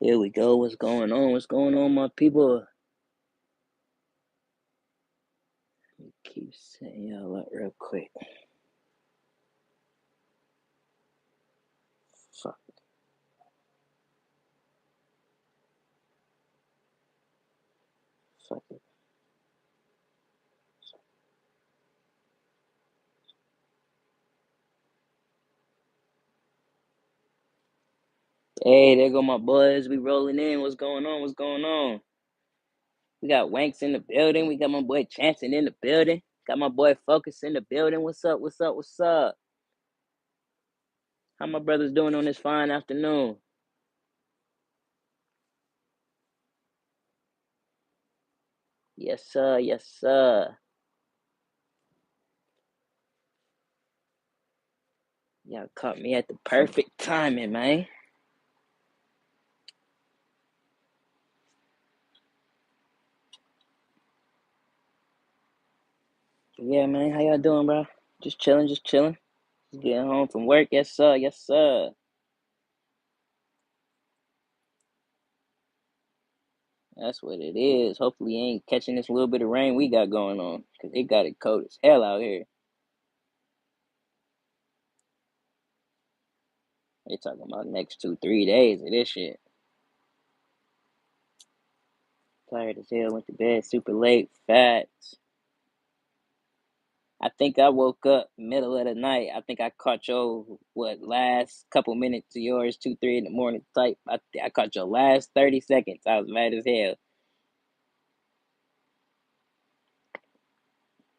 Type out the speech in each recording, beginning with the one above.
Here we go. What's going on? What's going on, my people? Keep setting y'all up real quick. Fuck. Fuck it. Hey, there go my boys. We rolling in. What's going on? What's going on? We got Wanks in the building. We got my boy Chancing in the building. Got my boy Focus in the building. What's up? What's up? What's up? How my brothers doing on this fine afternoon? Yes, sir. Yes, sir. Y'all caught me at the perfect timing, man. Yeah, man. How y'all doing, bro? Just chilling, just chilling. Just getting home from work. Yes, sir. Yes, sir. That's what it is. Hopefully, you ain't catching this little bit of rain we got going on, because it got it cold as hell out here. They talking about next 2, 3 days of this shit. Tired as hell. Went to bed super late. Fats. I think I woke up middle of the night. I think I caught your last couple minutes of yours, 2, 3 in the morning type. I caught your last 30 seconds. I was mad as hell.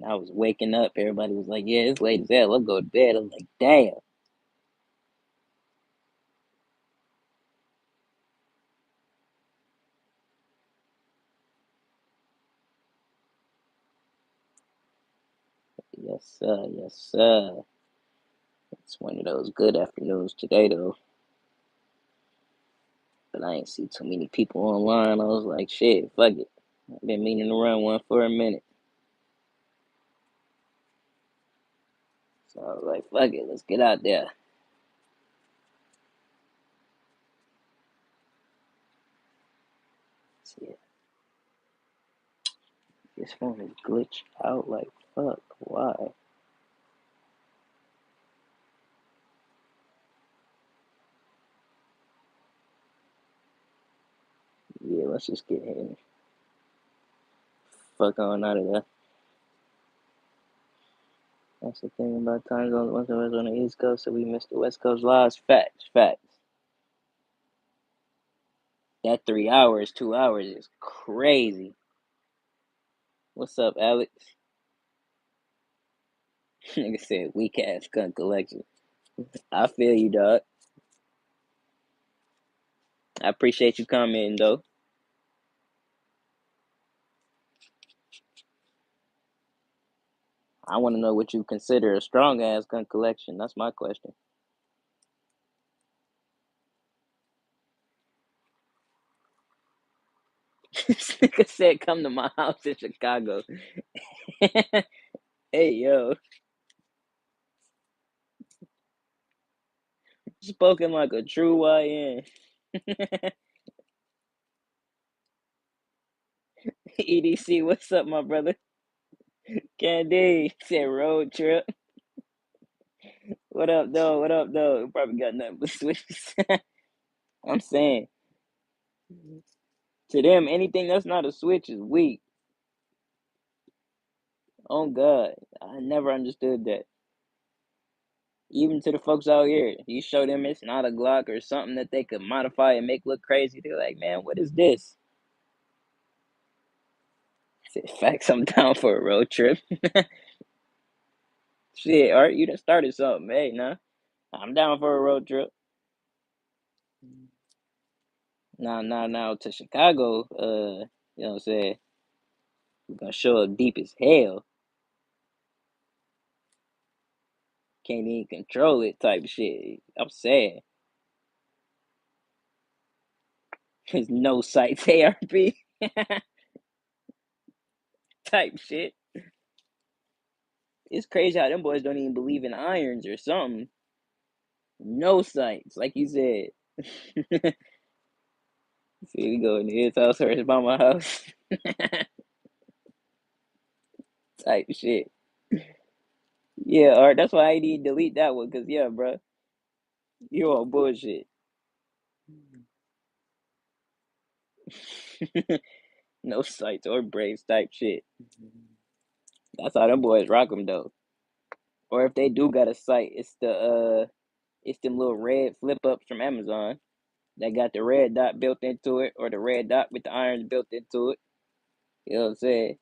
I was waking up. Everybody was like, "Yeah, it's late as hell. Let's go to bed." I was like, "Damn." Yes, sir. Yes, sir. It's one of those good afternoons today, though. But I ain't see too many people online. I was like, shit, fuck it. I've been meaning to run one for a minute. So I was like, fuck it, let's get out there. See, this phone is glitched out like fuck. Why? Yeah, let's just get in. Fuck on out of there. That's the thing about time zones. Once of us on the East Coast, so we missed the West Coast lives. Facts, facts. That 3 hours, 2 hours is crazy. What's up, Alex? Nigga said weak ass gun collection. I feel you, dog. I appreciate you commenting though. I want to know what you consider a strong ass gun collection. That's my question. This nigga said, "Come to my house in Chicago." Hey yo, spoken like a true YN. EDC, what's up, my brother? Candy said road trip. What up, though? What up, though? Probably got nothing but switches. I'm saying to them, anything that's not a switch is weak. Oh God, I never understood that. Even to the folks out here, you show them it's not a Glock or something that they could modify and make look crazy. They're like, man, what is this? I said, facts, I'm down for a road trip. Shit, Art, you done started something. Hey, nah, I'm down for a road trip. Now to Chicago, you know what I'm saying? We're gonna show up deep as hell. Can't even control it type shit. I'm saying. There's no sights ARP type shit. It's crazy how them boys don't even believe in irons or something. No sights, like you said. See, we go into his house or his mama house type shit. Yeah, Art. That's why I need to delete that one. Cause yeah, bro, you on bullshit. No sites or Braves type shit. That's how them boys rock them though. Or if they do got a site, it's them little red flip ups from Amazon that got the red dot built into it, or the red dot with the irons built into it. You know what I'm saying?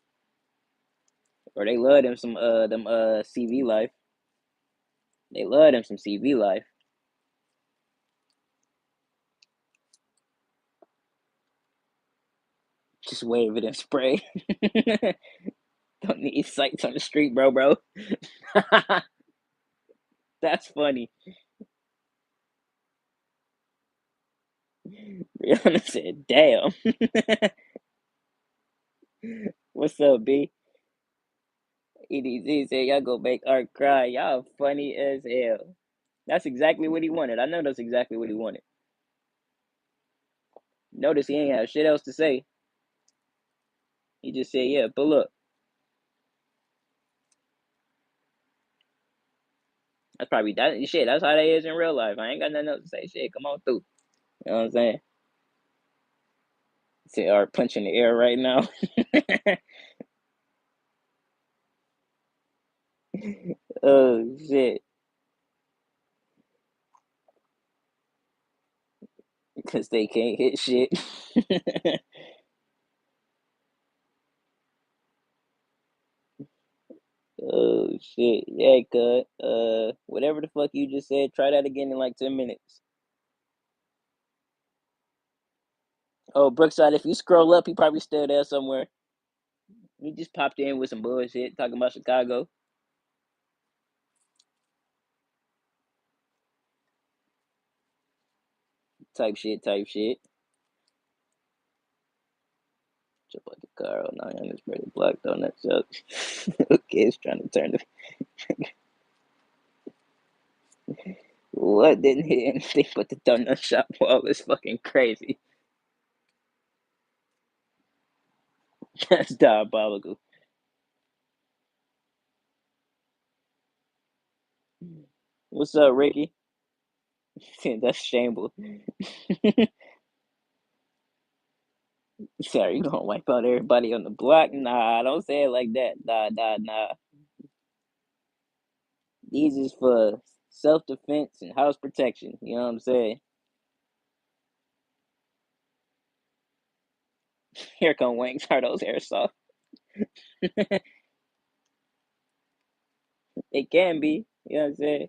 Or they love them CV life. They love them some CV life. Just wave it and spray. Don't need sights on the street, bro. That's funny. Rihanna said, "Damn." What's up, B? EDZ said, "Y'all go make Art cry. Y'all funny as hell." That's exactly what he wanted. I know that's exactly what he wanted. Notice he ain't have shit else to say. He just said, "Yeah, pull up." That's probably that shit. That's how they is in real life. I ain't got nothing else to say. Shit, come on through. You know what I'm saying? Say Art punching the air right now. Oh shit. Because they can't hit shit. Oh shit. Yeah, cut. Whatever the fuck you just said, try that again in like 10 minutes. Oh, Brookside, if you scroll up, he probably still there somewhere. He just popped in with some bullshit talking about Chicago. Type shit. Jump out the car, oh, 900 pretty blocked on that sucks. Okay, it's trying to turn the. What didn't hit anything but the donut shop wall is fucking crazy. That's diabolical. What's up, Ricky? That's shameful. Sorry, you gonna wipe out everybody on the block? Nah, don't say it like that. Nah. These is for self defense and house protection. You know what I'm saying? Here come Wang Tardo's airsoft. It can be. You know what I'm saying?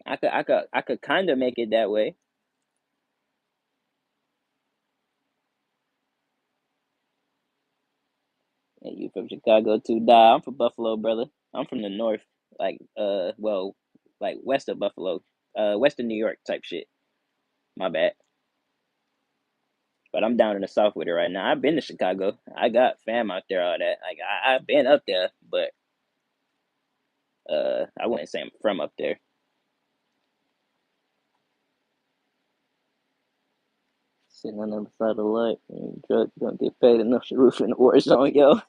I could kind of make it that way. And you from Chicago too? Nah, I'm from Buffalo, brother. I'm from the north, like well, like west of Buffalo, western New York type shit. My bad. But I'm down in the south with it right now. I've been to Chicago. I got fam out there, all that. Like I've been up there, but I wouldn't say I'm from up there. Sitting on the other side of the light, and drugs don't get paid enough to roof in the war zone, yo.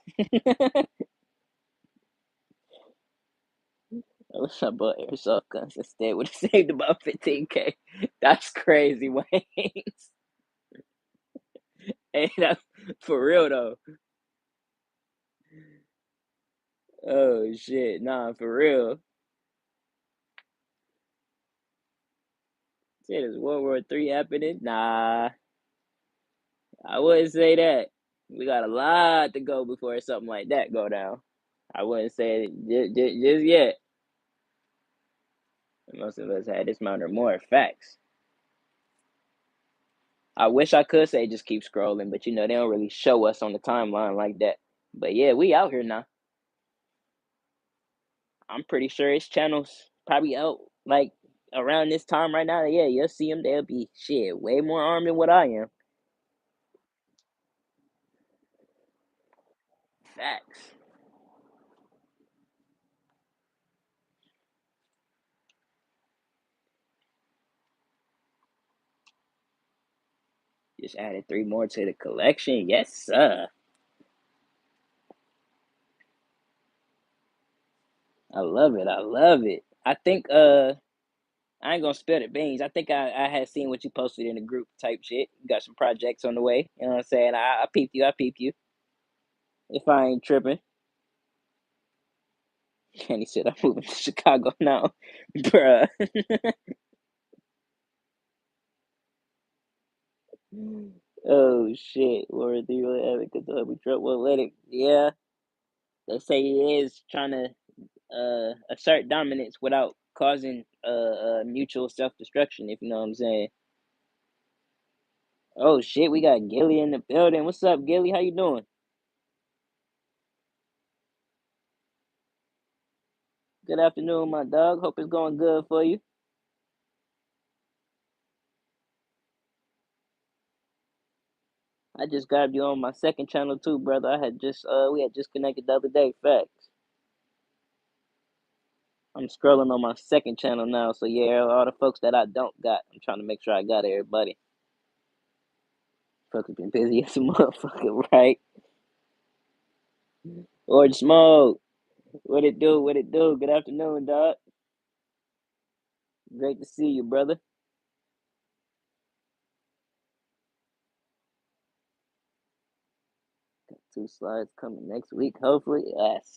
I wish I bought airsoft guns instead. Would have saved about 15K. That's crazy, Wayne. Hey, that's for real though. Oh shit, nah, for real. Shit, is World War III happening? Nah, I wouldn't say that. We got a lot to go before something like that go down. I wouldn't say it just yet. Most of us had this amount or more facts. I wish I could say just keep scrolling, but they don't really show us on the timeline like that. But yeah, we out here now. I'm pretty sure it's channels probably out like around this time right now. Yeah, you'll see them. They'll be shit way more armed than what I am. Facts. Just added 3 more to the collection. Yes, sir. I love it. I love it. I think I ain't gonna spill the beans. I think I had seen what you posted in the group type shit. You got some projects on the way. You know what I'm saying? I peeped you. I peeped you. If I ain't tripping. And he said I'm moving to Chicago now, bruh. Oh shit. Word three really epic because the hubby truck won't let it. Yeah. They say he is trying to assert dominance without causing mutual self destruction, if you know what I'm saying. Oh shit, we got Gilly in the building. What's up, Gilly? How you doing? Good afternoon, my dog. Hope it's going good for you. I just grabbed you on my second channel too, brother. I had just we had just connected the other day. Facts. I'm scrolling on my second channel now, so yeah, all the folks that I don't got, I'm trying to make sure I got everybody. Fucking been busy as a motherfucker, right? Orange Smoke, what it do? What it do? Good afternoon, dog. Great to see you, brother. Got 2 slides coming next week, hopefully. Yes,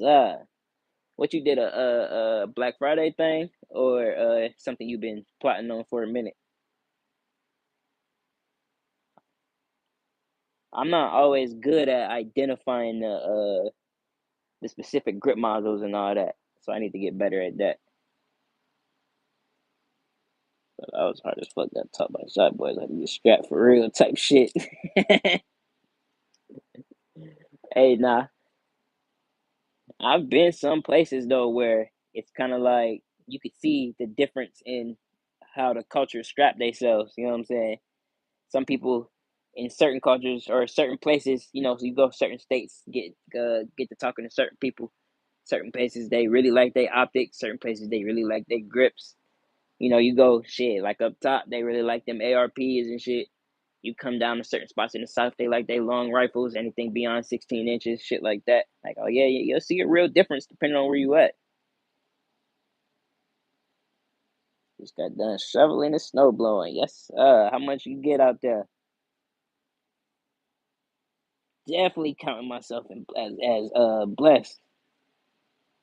what you did a Black Friday thing or something you've been plotting on for a minute? I'm not always good at identifying the specific grip models and all that, so I need to get better at that. But I was hard as fuck that talk by shot boys. I be strapped for real type shit. Hey, nah, I've been some places though where it's kind of like you could see the difference in how the culture strap themselves. You know what I'm saying? Some people in certain cultures or certain places, so you go to certain states, get to talking to certain people. Certain places they really like their optics. Certain places they really like their grips. You go shit like up top, they really like them ARPs and shit. You come down to certain spots in the south, they like their long rifles, anything beyond 16 inches, shit like that. Like, oh yeah, you'll see a real difference depending on where you at. Just got done shoveling and snow blowing. Yes, how much you get out there? Definitely counting myself as blessed.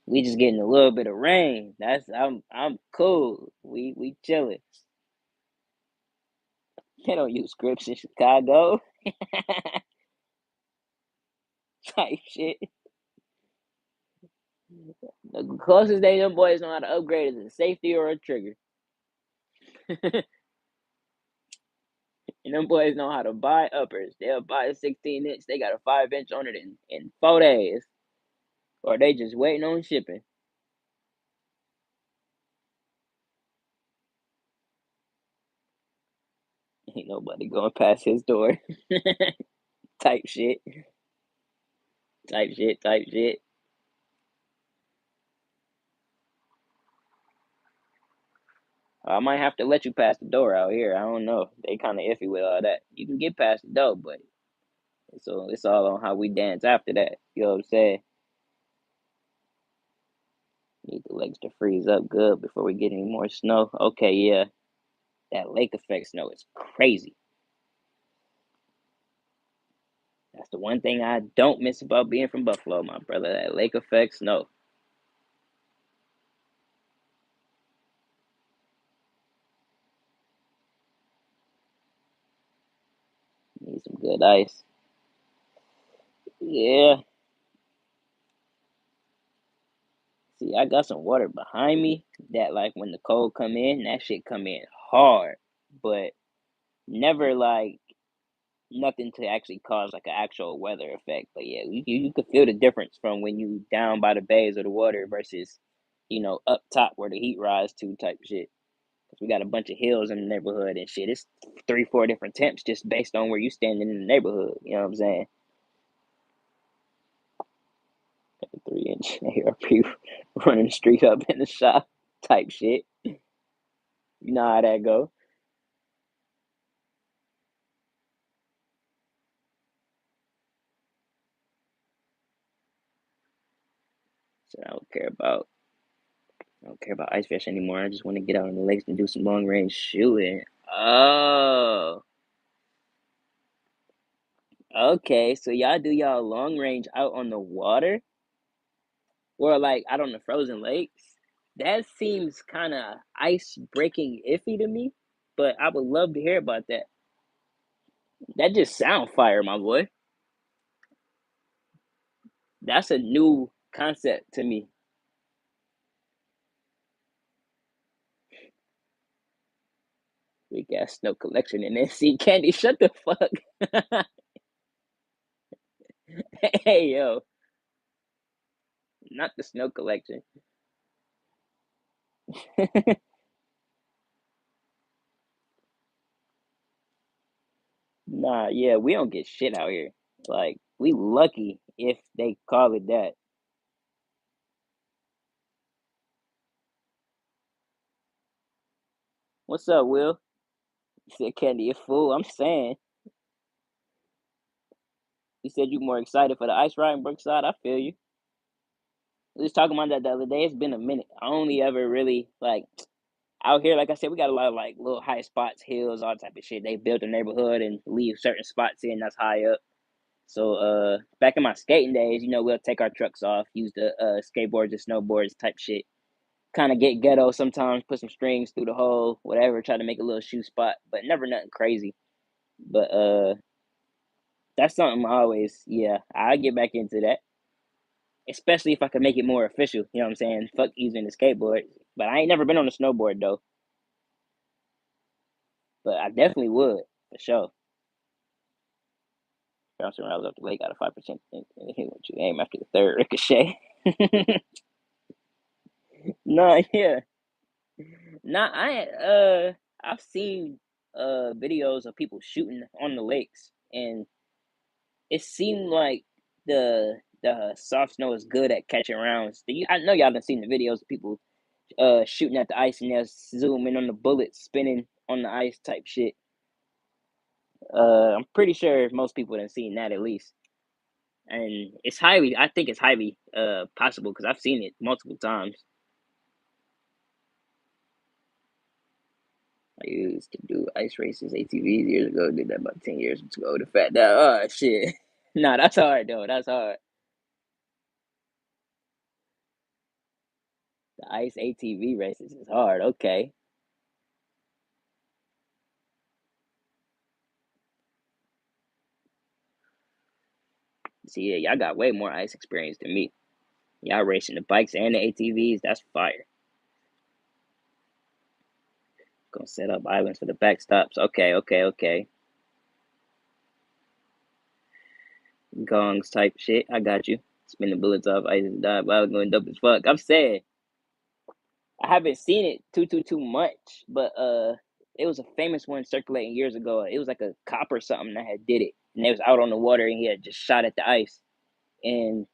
We just getting a little bit of rain. I'm cool. We chilling. They don't use scripts in Chicago type shit. The closest they them boys know how to upgrade is a safety or a trigger. And them boys know how to buy uppers. They'll buy a 16 inch. They got a 5 inch on it in 4 days. Or they just waiting on shipping. Ain't nobody going past his door. Type shit. Type shit. Type shit. I might have to let you pass the door out here. I don't know. They kind of iffy with all that. You can get past the door, but it's all on how we dance after that. You know what I'm saying? Need the legs to freeze up good before we get any more snow. Okay, yeah. That lake effect snow is crazy. That's the one thing I don't miss about being from Buffalo, my brother. That lake effect snow. Need some good ice. Yeah. See, I got some water behind me that like when the cold come in, that shit come in hard. But never like nothing to actually cause like an actual weather effect. But yeah, you could feel the difference from when you down by the bays of the water versus, up top where the heat rise to type shit. Cause we got a bunch of hills in the neighborhood and shit. It's 3, 4 different temps just based on where you standing in the neighborhood. You know what I'm saying? 3 inch ARP running the street up in the shop type shit. You know how that go. I don't care about. I don't care about ice fish anymore. I just want to get out on the lakes and do some long range shooting. Oh, okay. So y'all do y'all long range out on the water or like out on the frozen lakes? That seems kind of ice breaking iffy to me, but I would love to hear about that. That just sound fire, my boy. That's a new concept to me. We got snow collection and then sea candy. Shut the fuck. Hey yo, not the snow collection. Nah, yeah, we don't get shit out here. Like we lucky if they call it that. What's up, Will? You said Candy a fool. I'm saying. You said you more excited for the ice ride in Brookside. I feel you. We was talking about that the other day. It's been a minute. I only ever really like out here. Like I said, we got a lot of like little high spots, hills, all type of shit. They built a neighborhood and leave certain spots in that's high up. So back in my skating days, we'll take our trucks off, use the skateboards and snowboards type shit. Kind of get ghetto sometimes, put some strings through the hole, whatever, try to make a little shoe spot, but never nothing crazy. But that's something I always, yeah, I get back into that. Especially if I could make it more official, you know what I'm saying? Fuck using the skateboard. But I ain't never been on a snowboard though. But I definitely would, for sure. Bouncing around up the lake, got a 5% and hit what you aim after the third ricochet. No, yeah. Nah, I've seen videos of people shooting on the lakes and it seemed like the soft snow is good at catching rounds. I know y'all done seen the videos of people shooting at the ice and they're zooming on the bullets spinning on the ice type shit. I'm pretty sure most people have seen that at least. And I think it's highly possible because I've seen it multiple times. I used to do ice races, ATVs years ago. Did that about 10 years ago. The fat that shit. Nah, that's hard though. That's hard. The ice ATV races is hard. Okay. See, yeah, y'all got way more ice experience than me. Y'all racing the bikes and the ATVs. That's fire. Gonna set up islands for the backstops. Okay, okay, okay. Gongs type shit. I got you. Spin the bullets off ice and die. I was going dope as fuck. I'm saying I haven't seen it too much, but it was a famous one circulating years ago. It was like a cop or something that had did it, and they was out on the water and he had just shot at the ice, and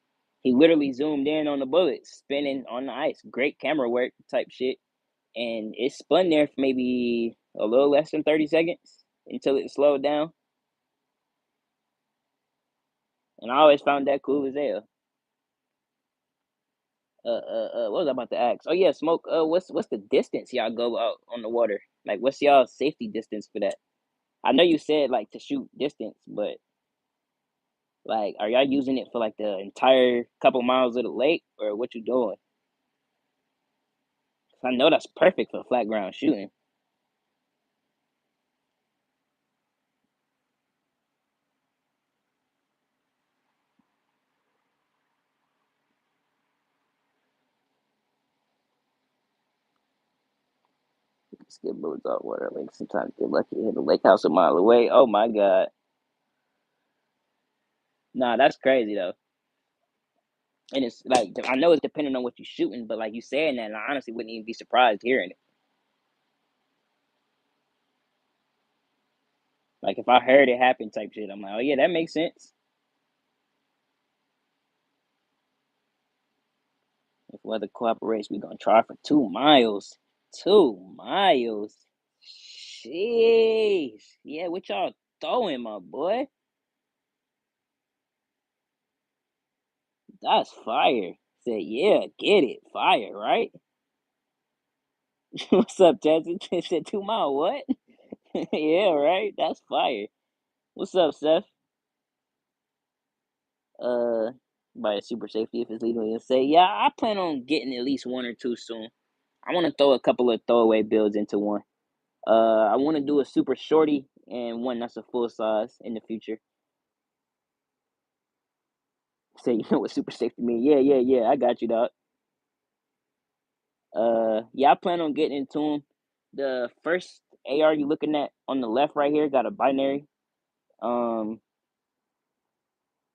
he literally zoomed in on the bullets spinning on the ice. Great camera work type shit, and it spun there for maybe a little less than 30 seconds until it slowed down. And I always found that cool as hell. What was I about to ask? Oh yeah, smoke. What's the distance y'all go out on the water? Like, what's y'all safety distance for that? I know you said like to shoot distance, but like, are y'all using it for like the entire couple miles of the lake, or what you doing? 'Cause I know that's perfect for flat ground shooting. Skip bullets off water. Like sometimes get lucky hit a lake house a mile away. Oh my god, nah, that's crazy though. And it's like I know it's depending on what you're shooting, but like you saying that, and I honestly wouldn't even be surprised hearing it. Like if I heard it happen, type shit, I'm like, oh yeah, that makes sense. If weather cooperates, we're gonna try for 2 miles. 2 miles. Sheesh. Yeah, what y'all throwing, my boy? That's fire. Said, yeah, get it. Fire, right? What's up, Jazzy? Said 2 mile, what? Yeah, right? That's fire. What's up, Seth? Uh, by super safety if it's legally say, yeah, I plan on getting at least one or two soon. I want to throw a couple of throwaway builds into one. I want to do a super shorty and one that's a full size in the future. Say, you know what super safety mean? Yeah, yeah, yeah. I got you, dog. Yeah, I plan on getting into them. The first AR you looking at on the left right here got a binary. Um,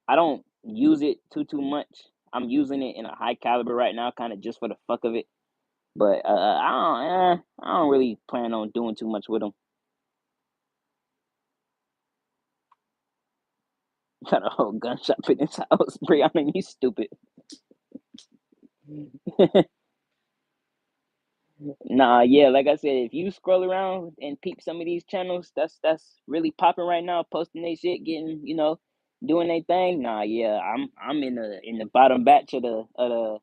I don't use it too much. I'm using it in a high caliber right now, kind of just for the fuck of it. But I don't really plan on doing too much with them. Got a whole gun shop in his house, Brianna. You stupid. Nah, yeah, like I said, if you scroll around and peep some of these channels, that's really popping right now, posting their shit, getting doing their thing. Nah, yeah, I'm in the bottom batch of the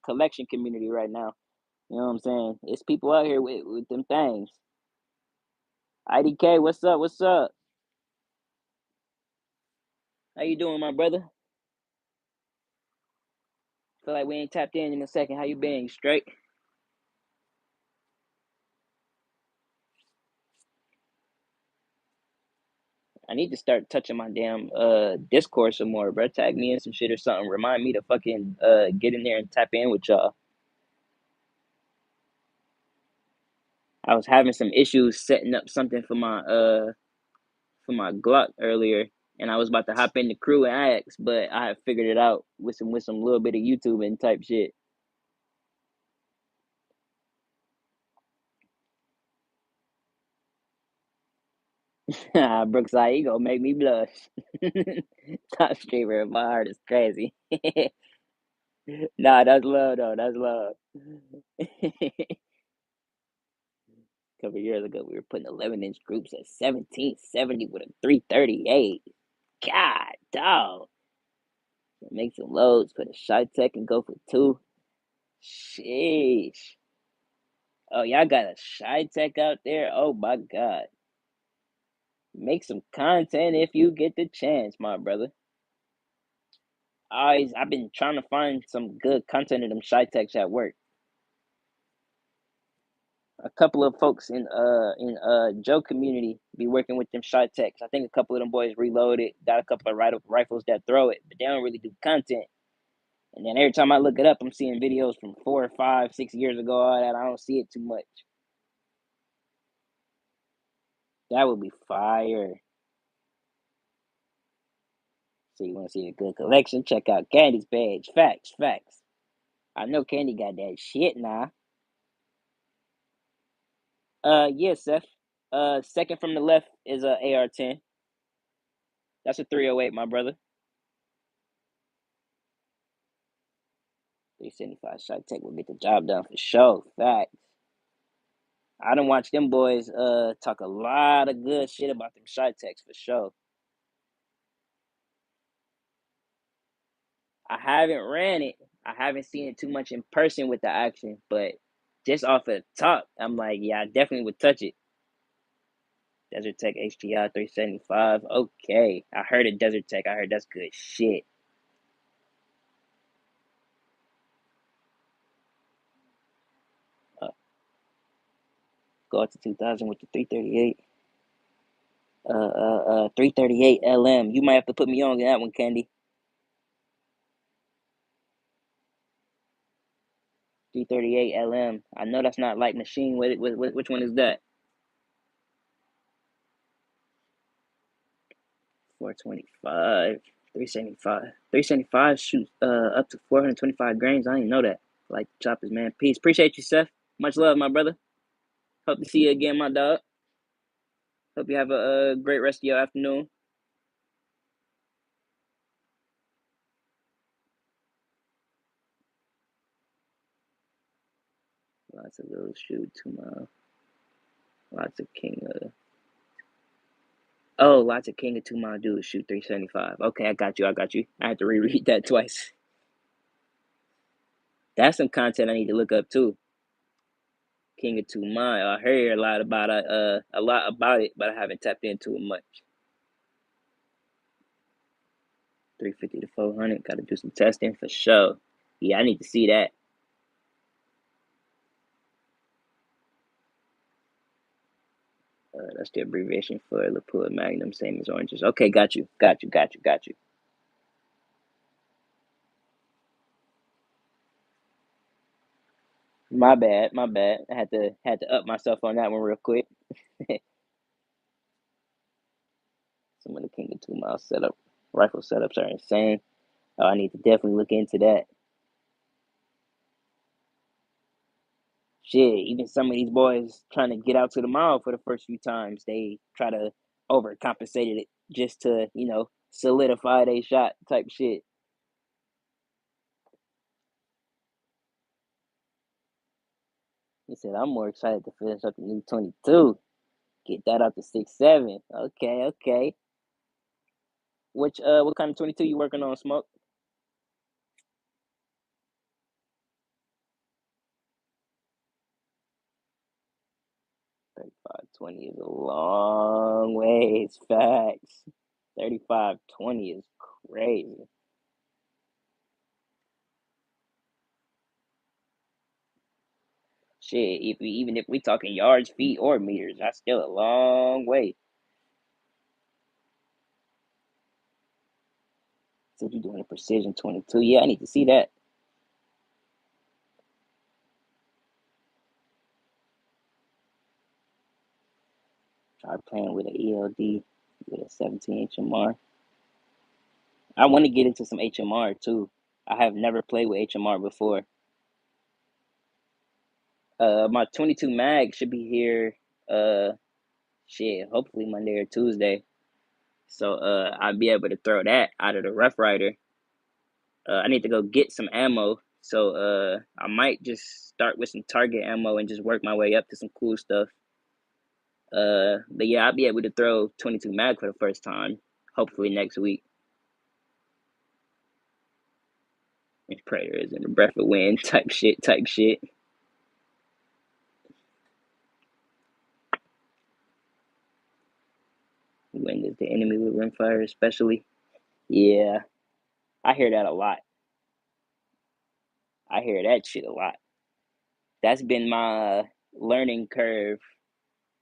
collection community right now. You know what I'm saying? It's people out here with them things. IDK, what's up? What's up? How you doing, my brother? Feel like we ain't tapped in a second. How you been? You straight? I need to start touching my damn Discord some more, bro. Tag me in some shit or something. Remind me to fucking get in there and tap in with y'all. I was having some issues setting up something for my Glock earlier, and I was about to hop in the crew and ask, but I had figured it out with some little bit of YouTube and type shit. Brookside, you gonna make me blush. Top streamer, my heart is crazy. Nah, that's love though. That's love. A couple years ago, we were putting 11-inch groups at 1770 with a 338. God, dog. Make some loads, put a shot tech and go for two. Sheesh. Oh, y'all got a shy tech out there? Oh my god. Make some content if you get the chance, my brother. I've been trying to find some good content of them shy techs at work. A couple of folks in Joe community be working with them shy techs. I think a couple of them boys reloaded, got a couple of rifles that throw it, but they don't really do content. And then every time I look it up, I'm seeing videos from 4 or 5, 6 years ago. All that I don't see it too much. That would be fire. So you want to see a good collection? Check out Candy's page. Facts, facts. I know Candy got that shit now. Yeah, Seth. Second from the left is a AR-10. That's a 308, my brother. 375 shot tech will get the job done for sure. Facts. I done watch them boys talk a lot of good shit about them shot techs for sure. I haven't ran it. I haven't seen it too much in person with the action, but just off of the top, I'm like, yeah, I definitely would touch it. Desert Tech HDI 375. Okay. I heard of Desert Tech. I heard that's good shit. Uh, Go up to 2000 with the 338. 338 LM. You might have to put me on that one, Candy. 338 LM. I know that's not Light Machine. Which one is that? 425. 375. 375 shoots up to 425 grains. I didn't know that. Like choppers, man. Peace. Appreciate you, Seth. Much love, my brother. Hope to see you again, my dog. Hope you have a great rest of your afternoon. Lots of little shoot 2 mile. Lots of king of. Oh, lots of king of 2 mile dudes shoot 375. Okay, I got you. I got you. I had to reread that twice. That's some content I need to look up too. King of Two Mind. I heard a lot about it, but I haven't tapped into it much. 350 to 400. Got to do some testing for sure. Yeah, I need to see that. That's the abbreviation for Lapua Magnum, same as oranges. Okay, got you, got you, got you, got you. My bad, my bad. I had to up myself on that one real quick. Some of the King of 2 Mile setup, rifle setups are insane. Oh, I need to definitely look into that. Shit, even some of these boys trying to get out to the mile for the first few times, they try to overcompensate it just to, solidify their shot type shit. He said, I'm more excited to finish up the new 22. Get that up to 6.7. Okay, okay. What kind of 22 you working on, Smoke? 3520 is a long ways. Facts. 3520 is crazy. Shit, even if we talking yards, feet, or meters, that's still a long way. Said you doing a precision 22. Yeah, I need to see that. Try playing with an ELD with a 17 HMR. I want to get into some HMR too. I have never played with HMR before. My 22 mag should be here. Uh, shit, hopefully Monday or Tuesday. So I'll be able to throw that out of the Rough Rider. I need to go get some ammo. So I might just start with some target ammo and just work my way up to some cool stuff. But yeah, I'll be able to throw 22 mag for the first time. Hopefully next week. If Prater is in the breath of wind type shit, type shit. When is the enemy with rimfire, especially? Yeah, I hear that a lot. I hear that shit a lot. That's been my learning curve.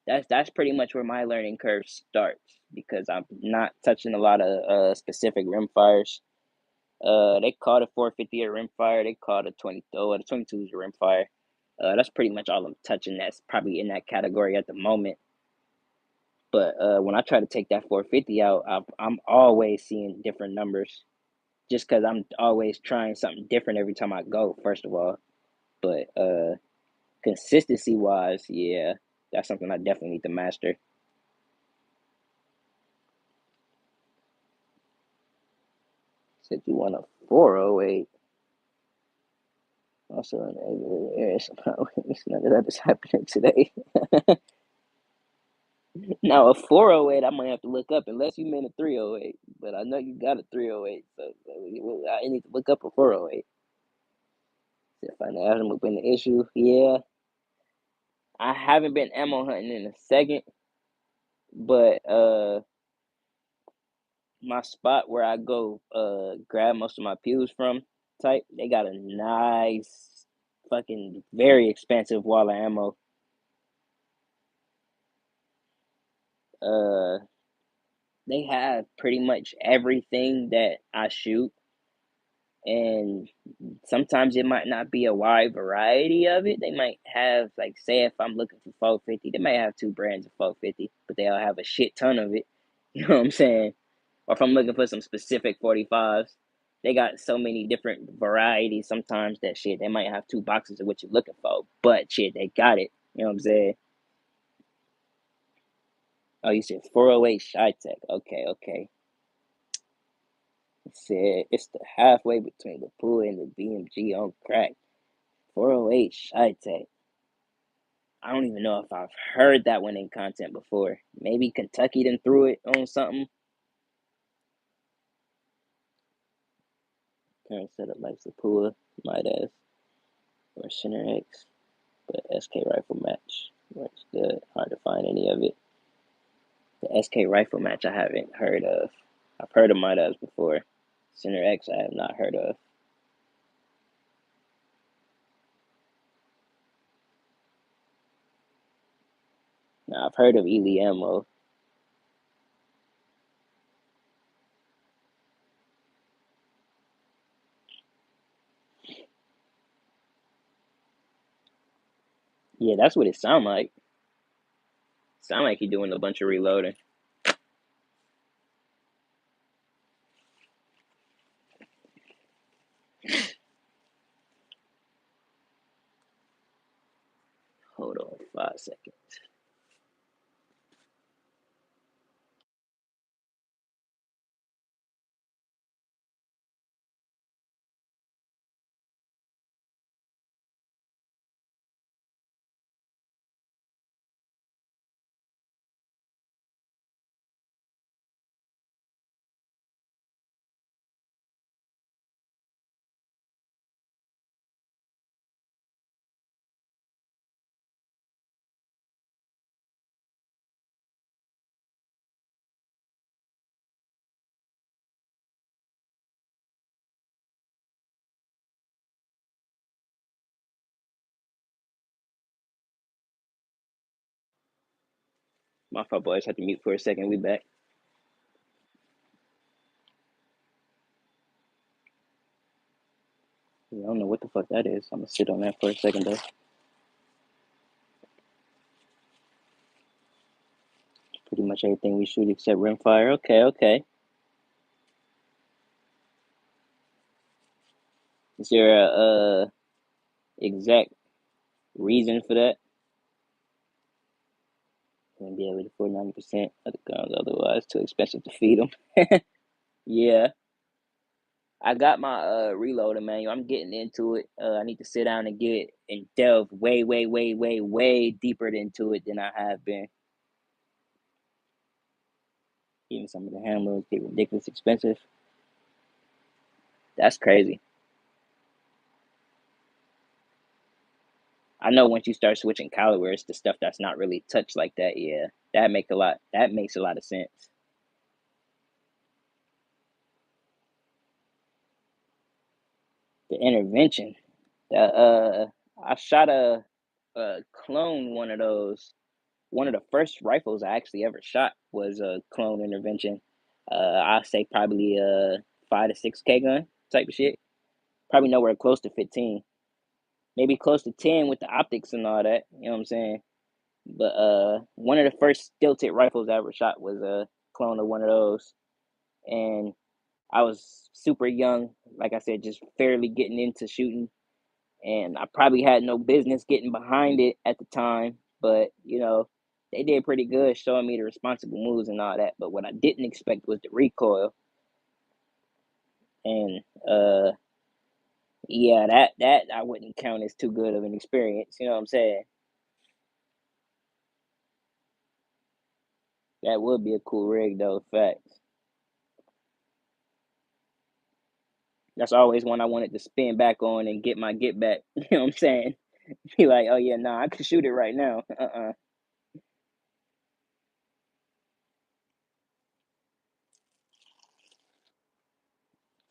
That's pretty much where my learning curve starts because I'm not touching a lot of specific rimfires. They call the 450 a rimfire. They call the 20 the 22 is a rimfire. That's pretty much all I'm touching. That's probably in that category at the moment. But when I try to take that 450 out, I'm always seeing different numbers. Just because I'm always trying something different every time I go. First of all, but consistency wise, yeah, that's something I definitely need to master. Said you want a 408. Also, in the area somehow. None of that is happening today. Now, a 408, I might have to look up unless you meant a 308. But I know you got a 308, so I need to look up a 408. If I know hasn't been the issue, yeah. I haven't been ammo hunting in a second, but my spot where I go grab most of my pews from type, they got a nice fucking very expensive wall of ammo. Uh they have pretty much everything that I shoot, and sometimes it might not be a wide variety of it. They might have, like, say if I'm looking for 450, they may have two brands of 450, but they'll have a shit ton of it. You know what I'm saying? Or if I'm looking for some specific 45s, they got so many different varieties sometimes that shit, they might have two boxes of what you're looking for, but shit, they got it. You know what I'm saying? Oh, you said 408 Shy-Tech. Okay, okay. It said it's the halfway between the pool and the BMG on crack. 408 Shy-Tech. I don't even know if I've heard that one in content before. Maybe Kentucky done threw it on something. Current setup like Sapua, might as. or Center X, but SK Rifle Match works good. Hard to find any of it. The SK Rifle Match I haven't heard of. I've heard of Midas before. Center X I have not heard of. Now I've heard of Ely Ammo. Yeah, that's what it sound like. Sound like you're doing a bunch of reloading. Hold on 5 seconds. My fault, boys. Had to mute for a second. We back. Yeah, I don't know what the fuck that is. I'm gonna sit on that for a second though. Pretty much everything we shoot except rimfire. Okay, okay. Is there a exact reason for that? Gonna be able to afford 90% of the guns, otherwise too expensive to feed them. Yeah, I got my reloading manual. I'm getting into it. I need to sit down and get and delve way, way, way, way, way deeper into it than I have been. Even some of the handlers get ridiculous expensive. That's crazy. I know once you start switching calibers to stuff that's not really touched like that, yeah, that makes a lot of sense. The intervention. The I shot a clone one of those. One of the first rifles I actually ever shot was a clone intervention. I say probably a 5 to 6K gun type of shit. Probably nowhere close to 15. Maybe close to 10 with the optics and all that. You know what I'm saying? But one of the first stilted rifles I ever shot was a clone of one of those, and I was super young. Like I said, just fairly getting into shooting, and I probably had no business getting behind it at the time. But they did pretty good showing me the responsible moves and all that. But what I didn't expect was the recoil, and yeah, that I wouldn't count as too good of an experience. You know what I'm saying? That would be a cool rig though. Facts. That's always one I wanted to spin back on and get my get back. You know what I'm saying? Be like, oh yeah, nah, I can shoot it right now.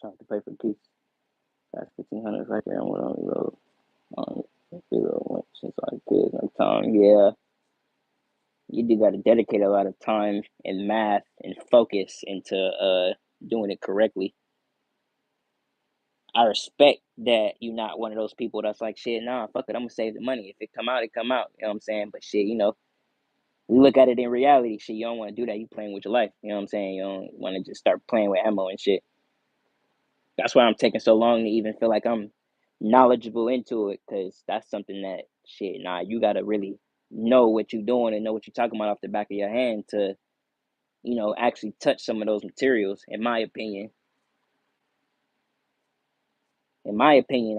Trying to pay for the piece. That's 1,500 right there. And what on reload? On reload once since I kids no time. Yeah, you do got to dedicate a lot of time and math and focus into doing it correctly. I respect that you're not one of those people that's like, shit, nah, fuck it, I'm gonna save the money. If it come out, it come out. You know what I'm saying? But shit, we look at it in reality. Shit, you don't want to do that. You playing with your life. You know what I'm saying? You don't want to just start playing with ammo and shit. That's why I'm taking so long to even feel like I'm knowledgeable into it, because that's something that shit. Nah, you gotta really know what you're doing and know what you're talking about off the back of your hand to actually touch some of those materials. In my opinion,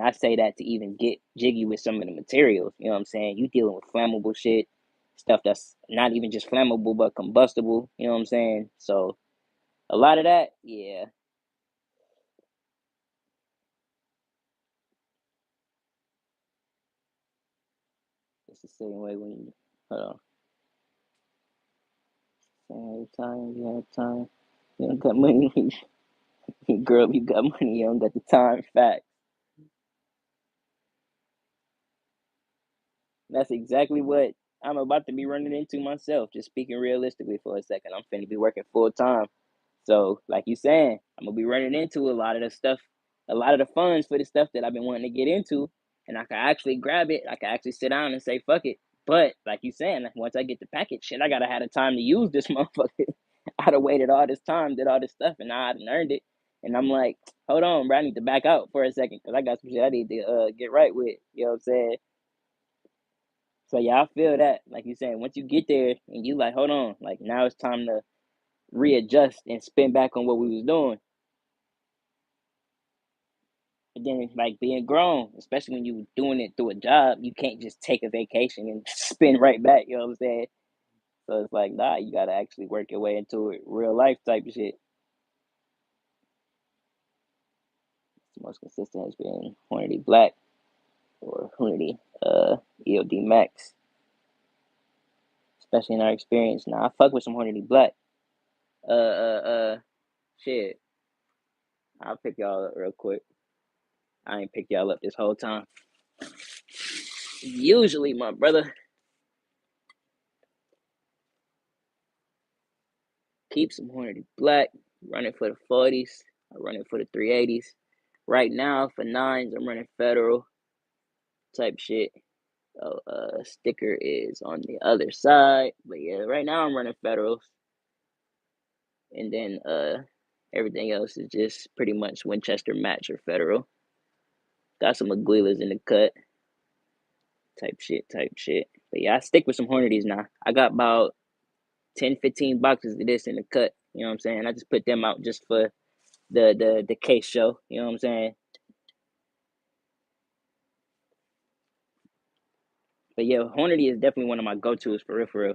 I say that to even get jiggy with some of the materials. You know what I'm saying? You dealing with flammable shit, stuff that's not even just flammable but combustible. You know what I'm saying? So a lot of that, yeah. same way when you hold on. Same time you have time. You don't got money. Girl, you got money, you don't got the time. Fact. That's exactly what I'm about to be running into myself. Just speaking realistically for a second. I'm finna be working full time. So, like you saying, I'm gonna be running into a lot of the stuff, a lot of the funds for the stuff that I've been wanting to get into, and I can actually grab it. I can actually sit down and say, "Fuck it." But like you saying, like, once I get the package, shit, I gotta have the time to use this motherfucker. I'd have waited all this time, did all this stuff, and now I'd earned it. And I'm like, hold on, bro, I need to back out for a second because I got some shit I need to get right with. You know what I'm saying? So yeah, I feel that. Like you saying, once you get there and you like, hold on, like now it's time to readjust and spin back on what we was doing. And then it's like being grown, especially when you doing it through a job, you can't just take a vacation and spin right back. You know what I'm saying? So it's like, nah, you gotta actually work your way into it, real life type of shit. The most consistent has been Hornady Black or Hornady EOD Max, especially in our experience. Now I fuck with some Hornady Black. Shit. I'll pick y'all up real quick. I ain't pick y'all up this whole time. Usually, my brother, keep some Hornady Black, running for the 40s, I run it for the 380s. Right now, for nines, I'm running Federal type shit. Oh, sticker is on the other side. But yeah, right now I'm running Federals. And then everything else is just pretty much Winchester Match or Federal. Got some Aguilas in the cut. Type shit. But yeah, I stick with some Hornadies now. I got about 10, 15 boxes of this in the cut. You know what I'm saying? I just put them out just for the case show. You know what I'm saying? But yeah, Hornady is definitely one of my go-tos for real, for real.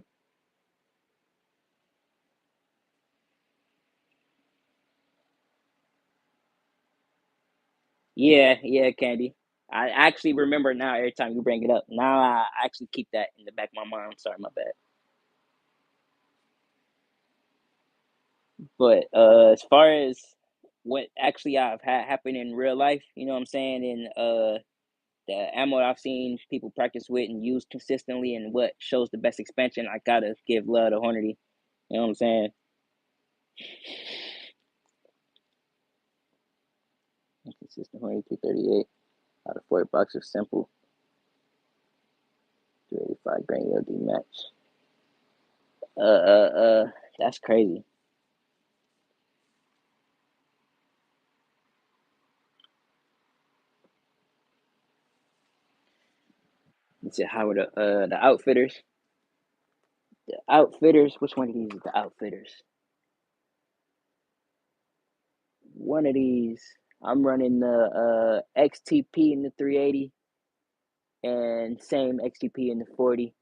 Yeah, Candy. I actually remember now every time you bring it up. Now I actually keep that in the back of my mind. I'm sorry, my bad. But as far as what actually I've had happen in real life, you know what I'm saying, and the ammo I've seen people practice with and use consistently and what shows the best expansion, I gotta give love to Hornady. You know what I'm saying? Consistent Hornady 238 out of 40 boxes, simple 385 grain LD match. Uh, uh, uh, that's crazy. You said how are the outfitters? The outfitters. Which one of these is the outfitters? One of these. I'm running the XTP in the 380 and same XTP in the 40.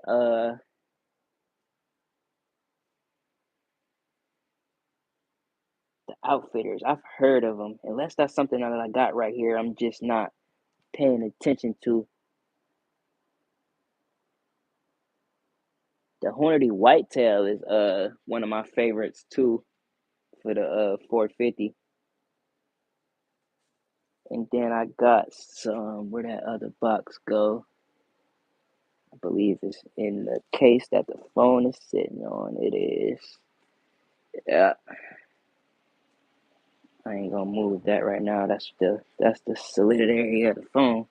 Uh, the outfitters. I've heard of them. Unless that's something that I got right here, I'm just not paying attention to. The Hornady Whitetail is one of my favorites too for the 450. And then I got some. Where that other box go? I believe it's in the case that the phone is sitting on. It is. Yeah, I ain't gonna move that right now. That's the solidity of the phone.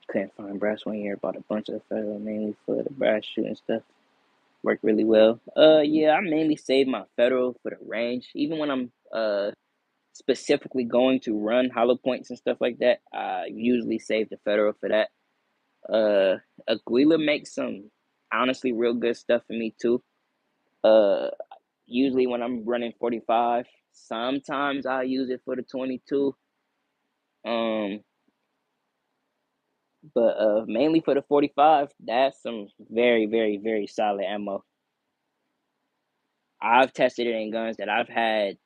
Couldn't find brass one year. Bought a bunch of Federal mainly for the brass shooting stuff. Worked really well. Yeah, I mainly save my Federal for the range. Even when I'm specifically going to run hollow points and stuff like that, I usually save the Federal for that. Aguila makes some honestly real good stuff for me too. Uh, Usually when I'm running 45, sometimes I use it for the 22. Um, but mainly for the 45, that's some very, very, very solid ammo. I've tested it in guns that I've had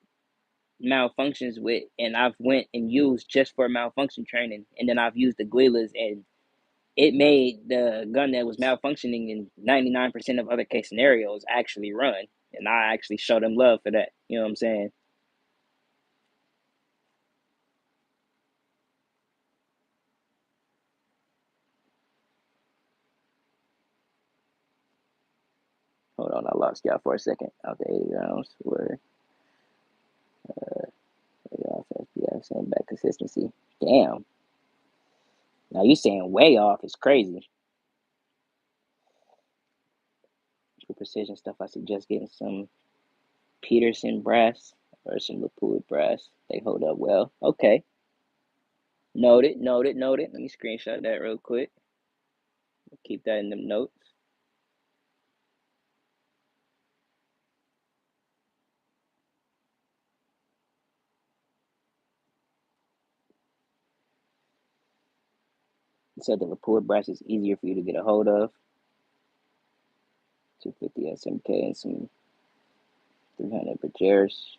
malfunctions with, and I've went and used just for malfunction training, and then I've used the Guilas and it made the gun that was malfunctioning in 99% of other case scenarios actually run. And I actually showed them love for that. You know what I'm saying? Hold on, I lost y'all for a second. Out the 80 rounds were off FPS and back consistency. Damn. Now you saying way off is crazy. For precision stuff, I suggest getting some Peterson brass or some Lapua brass. They hold up well. Okay. Noted, noted, noted. Let me screenshot that real quick. Keep that in them notes. Said the Lapua brass is easier for you to get a hold of. 250 SMK and some 300 Bergers.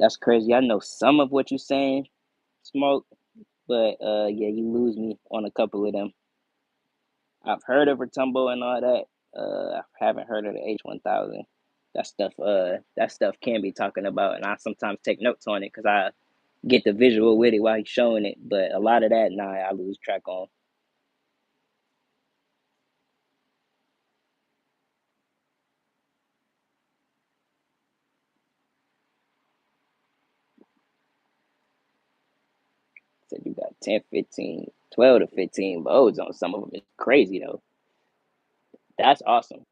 That's crazy. I know some of what you're saying, Smoke, but yeah, you lose me on a couple of them. I've heard of Retumbo and all that. I haven't heard of the H1000. That stuff can be talking about, and I sometimes take notes on it because I get the visual with it while he's showing it. But a lot of that, nah, I lose track on. Said you got 10, 15, 12 to 15 modes on some of them. It's crazy though. That's awesome.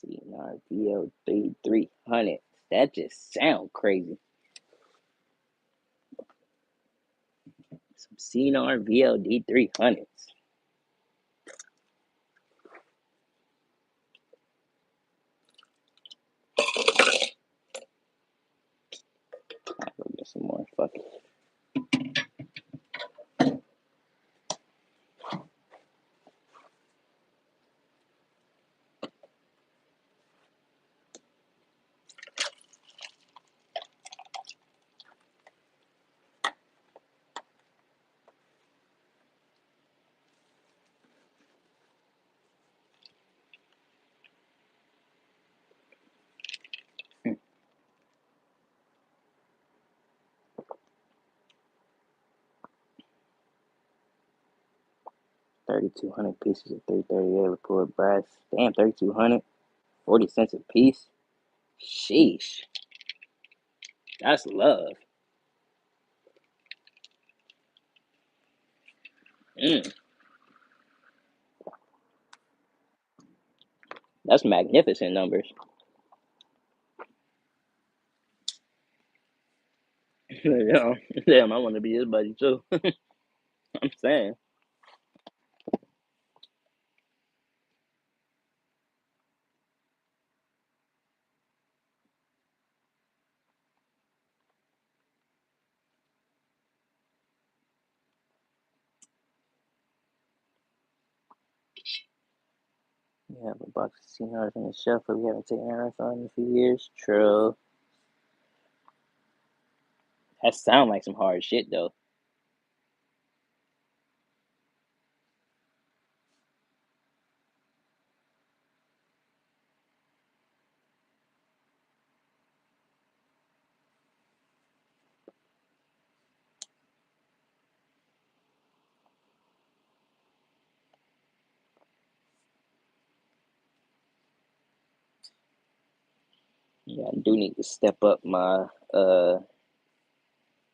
CNR VL3 300. That just sound crazy. Some CNR VLD 300s. I'll go get some more. Fuck it. 3,200 pieces of 338 Lapua brass. Damn, 3,200. 40 cents a piece. Sheesh. That's love. Mm, that's magnificent numbers. Yeah, damn, I want to be his buddy too. I'm saying. We have a box of CNRs on the shelf, but we haven't taken our on in a few years. True. That sound like some hard shit though. Yeah, I do need to step up my well,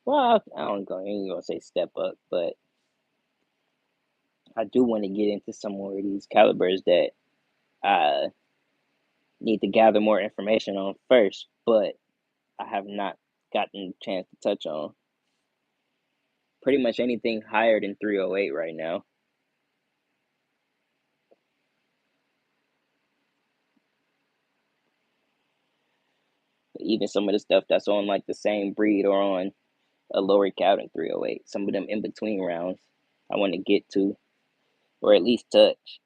I don't go ain't gonna say step up, but I do want to get into some more of these calibers that I need to gather more information on first, but I have not gotten a chance to touch on. Pretty much anything higher than 308 right now. Even some of the stuff that's on like the same breed or on a lower count than 308. Some of them in between rounds I want to get to or at least touch.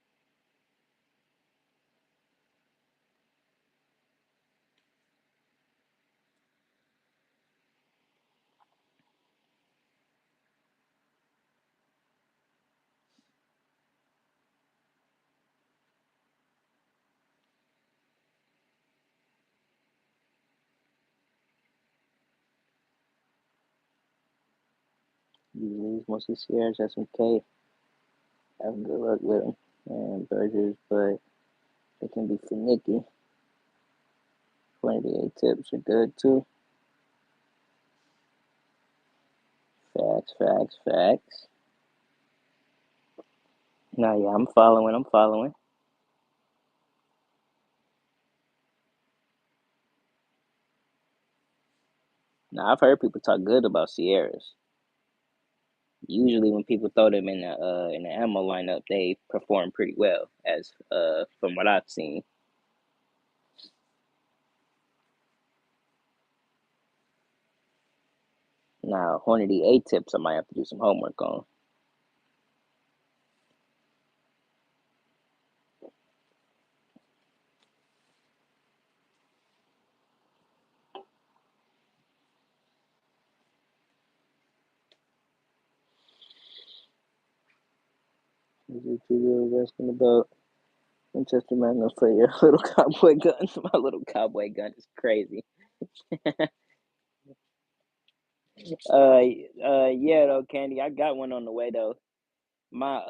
Usually, mostly Sierras, SMK. Have good luck with them. And Burgers, but they can be finicky. 28 tips are good too. Facts, facts, facts. Nah, yeah, I'm following. I'm following. Now I've heard people talk good about Sierras. Usually, when people throw them in the ammo lineup, they perform pretty well, as from what I've seen. Now, Hornady A tips, I might have to do some homework on. Is it too good asking about Winchester Magnum for your little cowboy gun? My little cowboy gun is crazy. Yeah though, Candy, I got one on the way though. My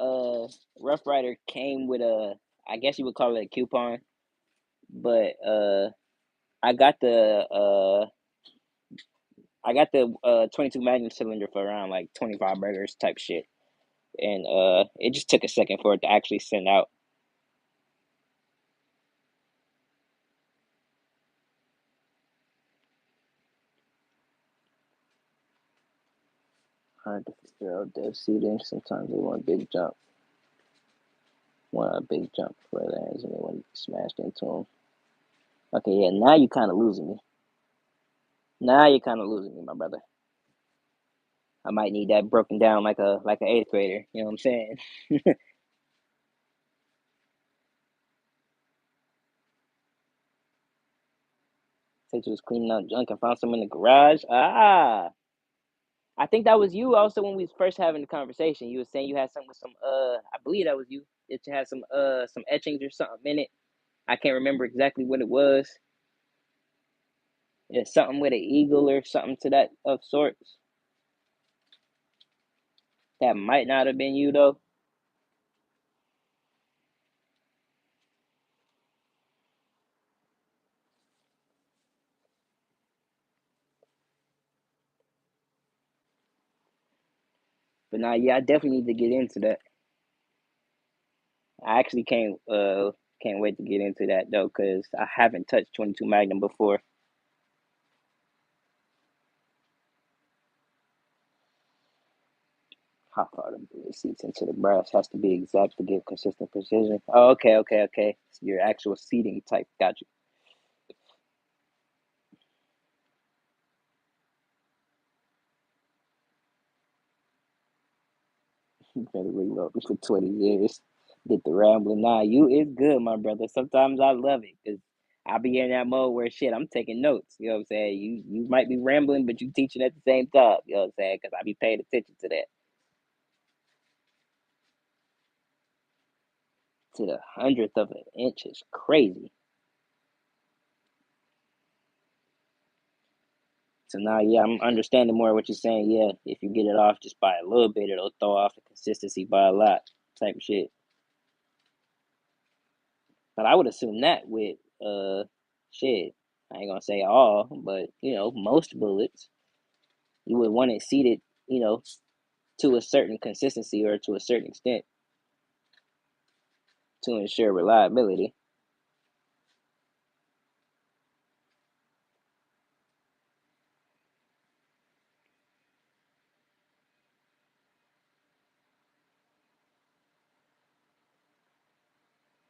Rough Rider came with a, I guess you would call it a coupon, but I got the uh I got the 22 Magnum cylinder for around like 25 burgers type shit, and it just took a second for it to actually send out. Hard to figure out their seating. Sometimes they want a big jump, want a big jump for their hands, and they want to get smashed into them. Okay, yeah, now you kind of losing me. Now you're kind of losing me, my brother. I might need that broken down like an eighth grader. You know what I'm saying? Since you was cleaning out junk and found some in the garage. Ah, I think that was you also when we was first having the conversation. You were saying you had something with some I believe that was you. That you had some etchings or something in it. I can't remember exactly what it was. It's something with an eagle or something to that of sorts. That might not have been you though. But now, yeah, I definitely need to get into that. I actually can't wait to get into that though, cause I haven't touched 22 Magnum before. How far the bullet seats into the brass has to be exact to give consistent precision. Oh, okay, okay, okay. So your actual seating type. Got you. You better reload me for 20 years. Get the rambling. Nah, you is good, my brother. Sometimes I love it because I be in that mode where shit, I'm taking notes. You know what I'm saying? You might be rambling, but you teaching at the same time. You know what I'm saying? Because I be paying attention to that. To the hundredth of an inch is crazy. So now, yeah, I'm understanding more what you're saying. Yeah, if you get it off just by a little bit, it'll throw off the consistency by a lot, type of shit. But I would assume that with shit. I ain't gonna say all, but most bullets, you would want it seated, you know, to a certain consistency or to a certain extent to ensure reliability.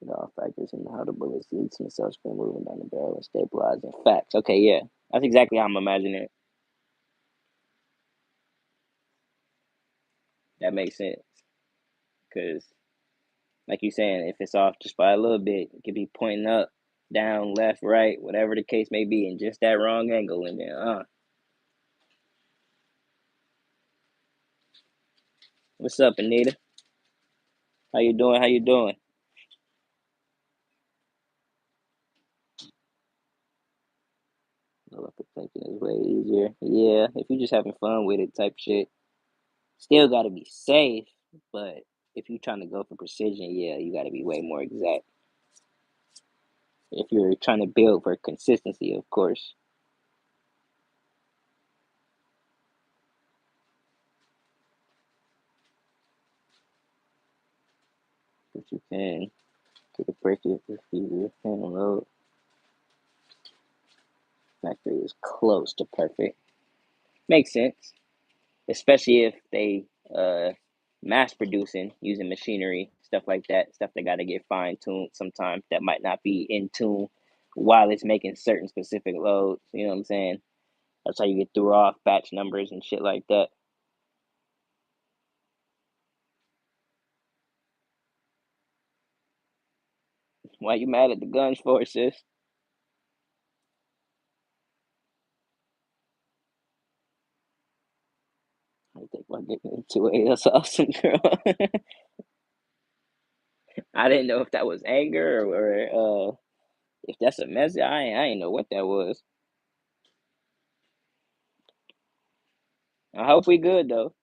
It all factors into how the bullet seats and such been moving down the barrel and stabilizing. Facts. Okay, yeah, that's exactly how I'm imagining it. That makes sense because like you saying, if it's off just by a little bit, it could be pointing up, down, left, right, whatever the case may be, in just that wrong angle in there. What's up, Anita? How you doing? How you doing? I love thinking is way easier. Yeah, if you're just having fun with it, type shit. Still got to be safe, but if you're trying to go for precision, yeah, you got to be way more exact. If you're trying to build for consistency, of course. But you can take a break if you can load. Factory is close to perfect. Makes sense, especially if they uh mass producing using machinery, stuff like that, stuff that got to get fine tuned sometimes that might not be in tune while it's making certain specific loads. You know what I'm saying? That's how you get through off batch numbers and shit like that. Why you mad at the guns for, sis? I think I'm getting into it. That's awesome, girl. I didn't know if that was anger or if that's a message. I ain't know what that was. I hope we good though.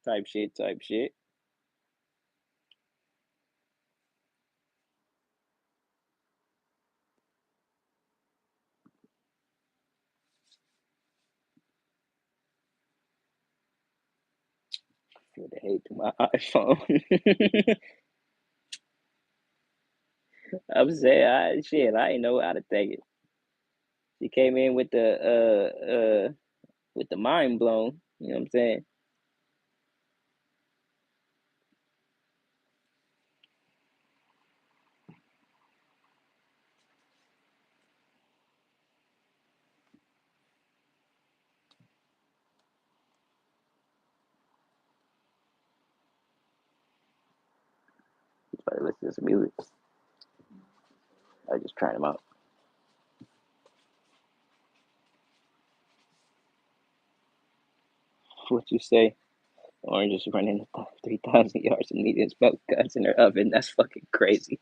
Type shit, type shit. Feel the hate to my iPhone. I'm saying, I ain't know how to take it. She came in with the mind blown. You know what I'm saying? But listen to some music. I just trying them out. What you say? Orange is running 3,000 yards of medium smoke guns in her oven. That's fucking crazy.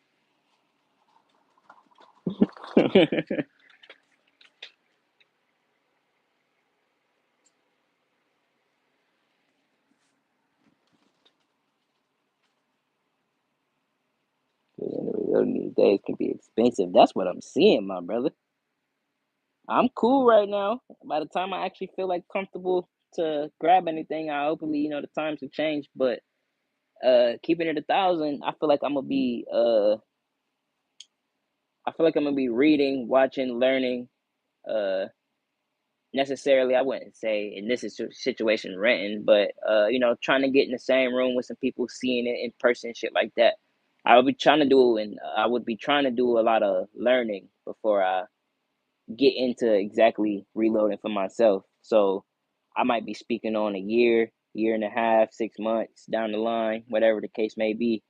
Reloading these days can be expensive. That's what I'm seeing, my brother. I'm cool right now. By the time I actually feel like comfortable to grab anything, I hopefully the times have changed. But keeping it 1,000, I feel like I'm gonna be reading, watching, learning. Uh, necessarily, I wouldn't say in this situation renting, but trying to get in the same room with some people, seeing it in person, shit like that. I would be trying to do a lot of learning before I get into exactly reloading for myself. So I might be speaking on a year, year and a half, 6 months down the line, whatever the case may be,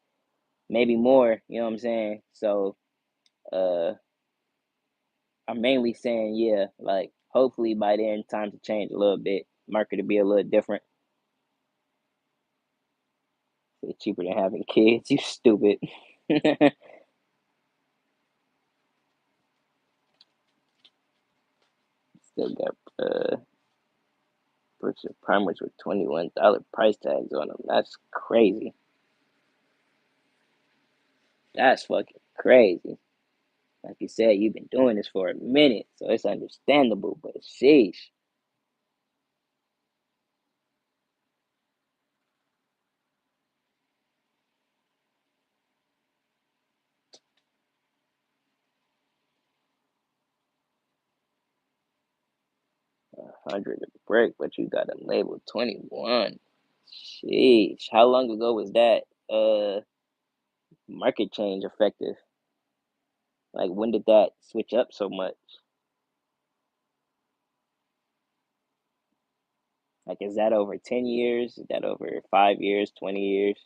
maybe more. You know what I'm saying? So uh, I'm mainly saying, yeah, like hopefully by then times will change a little bit, market to be a little different. It's cheaper than having kids. You stupid. Still got purchase primers with $21 price tags on them. That's crazy. That's fucking crazy. Like you said, you've been doing this for a minute, so it's understandable. But sheesh, 100 a brick, but you got them labeled 21. Sheesh, how long ago was that market change effective? Like when did that switch up so much? Like is that over 10 years? Is that over 5 years, 20 years?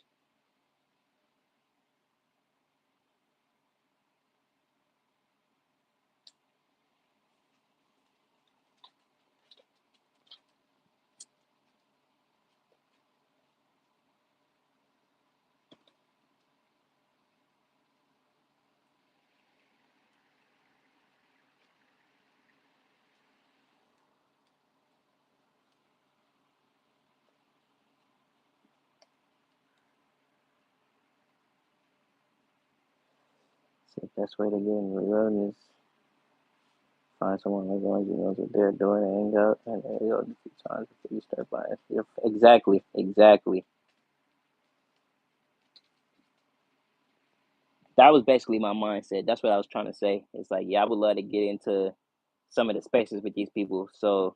The best way to get in the room is find someone like one who knows what they're doing and hang out, and there you go a few times before you start buying stuff. Exactly, exactly. That was basically my mindset. That's what I was trying to say. It's like, yeah, I would love to get into some of the spaces with these people so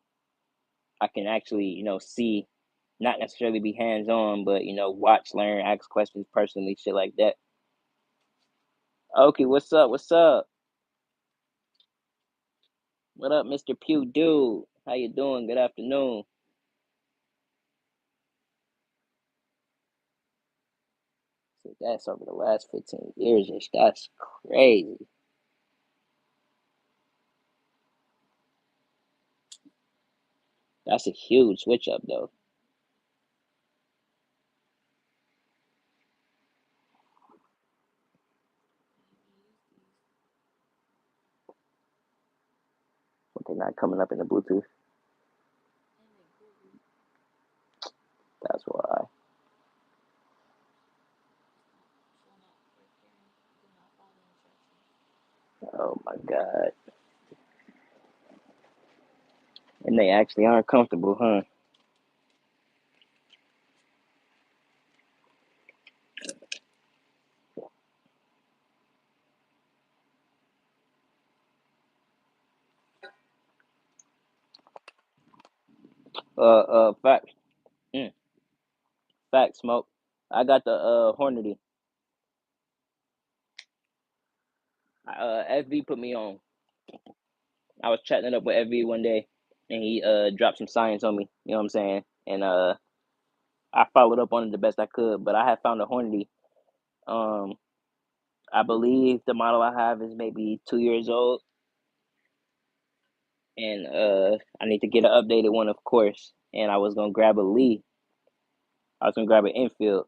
I can actually, see, not necessarily be hands on, but watch, learn, ask questions personally, shit like that. Okay, what's up? What's up? What up, Mr. Pew Dude? How you doing? Good afternoon. So that's over the last 15 years ish. That's crazy. That's a huge switch up though. But they're not coming up in the Bluetooth. That's why. Oh my god. And they actually aren't comfortable, huh? Facts. Mm, facts, smoke. I got the Hornady. FV put me on. I was chatting it up with FV one day, and he dropped some science on me. You know what I'm saying? And I followed up on it the best I could. But I had found a Hornady. Um, I believe the model I have is maybe 2 years old, and I need to get an updated one, of course. And I was gonna grab a Lee. I was gonna grab an Enfield.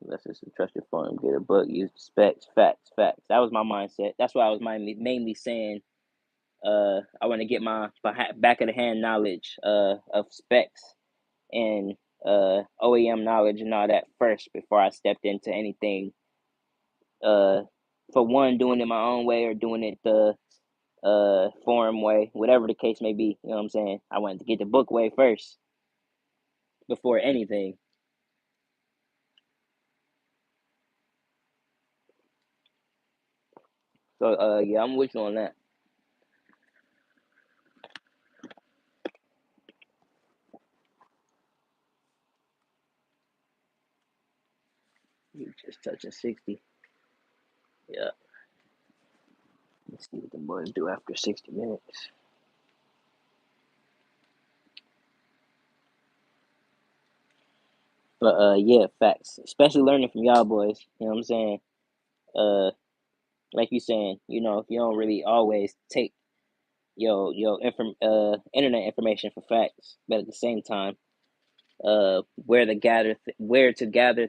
Unless it's a trusted firm, get a book, use the specs, facts, facts. That was my mindset. That's why I was mainly saying I want to get my back of the hand knowledge of specs and OEM knowledge and all that first before I stepped into anything. Uh, for one, doing it my own way or doing it the forum way, whatever the case may be. You know what I'm saying? I wanted to get the book way first before anything. So yeah, I'm with you on that. You just touching 60. Yeah. Let's see what the boys do after 60 minutes. But yeah, facts. Especially learning from y'all boys. You know what I'm saying? Uh, like you saying, if you don't really always take internet information for facts, but at the same time, where to gather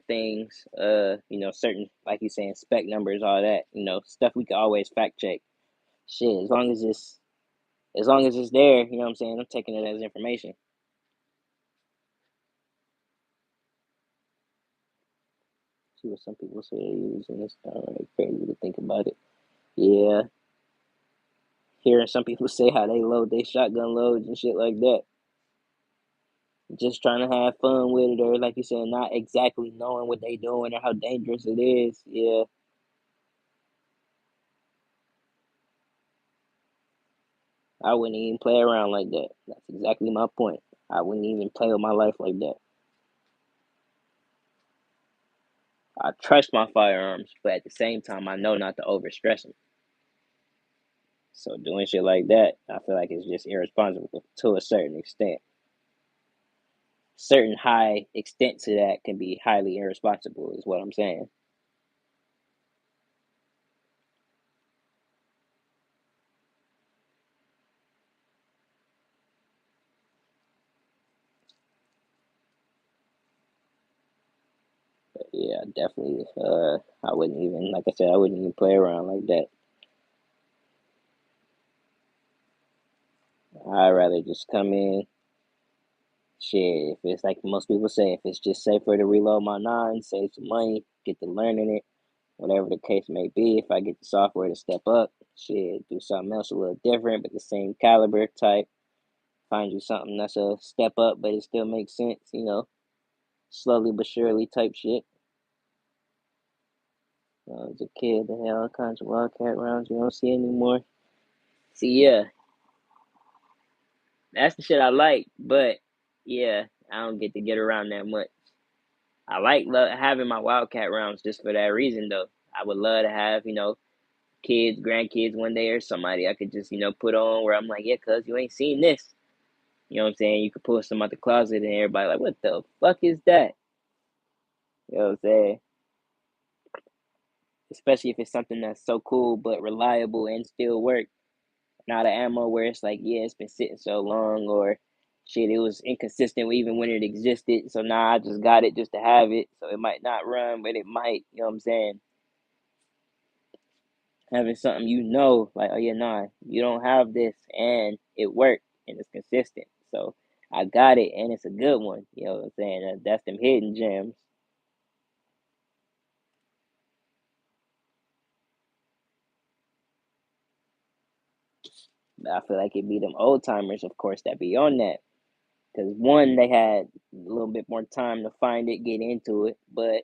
things, certain, like you saying, spec numbers, all that, stuff we can always fact check. Shit, as long as it's there, you know what I'm saying. I'm taking it as information. See what some people say they use, and it's kind of like crazy to think about it. Yeah, hearing some people say how they load they shotgun loads and shit like that, just trying to have fun with it, or like you said, not exactly knowing what they doing or how dangerous it is. Yeah, I wouldn't even play around like that. That's exactly my point. I wouldn't even play with my life like that. I trust my firearms, but at the same time, I know not to overstress them. So doing shit like that, I feel like it's just irresponsible to a certain extent. Certain high extent to that can be highly irresponsible, is what I'm saying. But yeah, definitely. I wouldn't even, like I said, I wouldn't even play around like that. I'd rather just come in, Shit, if it's like most people say, if it's just safer to reload my nine, save some money, get to learning it, whatever the case may be. If I get the software to step up, shit, do something else a little different, but the same caliber type. Find you something that's a step up, but it still makes sense, slowly but surely type shit. As a kid, they had all kinds of wildcat rounds you don't see anymore. See, yeah, that's the shit I like, but yeah, I don't get around that much. I like having my wildcat rounds just for that reason, though. I would love to have, kids, grandkids one day or somebody I could just, put on where I'm like, yeah, cuz you ain't seen this. You know what I'm saying? You could pull some out the closet and everybody like, what the fuck is that? You know what I'm saying? Especially if it's something that's so cool but reliable and still work. Not an ammo where it's like, yeah, it's been sitting so long or shit, it was inconsistent even when it existed. So now I just got it just to have it. So it might not run, but it might, you know what I'm saying? Having something like, oh yeah, nah, you don't have this and it worked and it's consistent. So I got it and it's a good one. You know what I'm saying? That's them hidden gems. But I feel like it'd be them old timers, of course, that be on that. Because one, they had a little bit more time to find it, get into it, but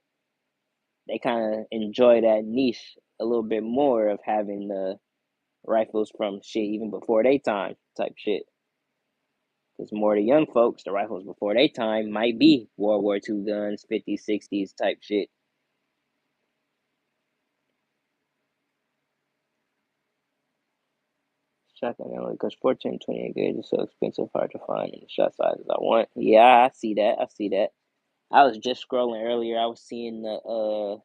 they kind of enjoy that niche a little bit more of having the rifles from shit even before they time type shit. Because more the young folks, the rifles before they time might be World War II guns, 50s, 60s type shit. Shotgun ammo because 14, 28 gauge is so expensive, hard to find in the shot sizes I want. Yeah, I see that. I see that. I was just scrolling earlier. I was seeing the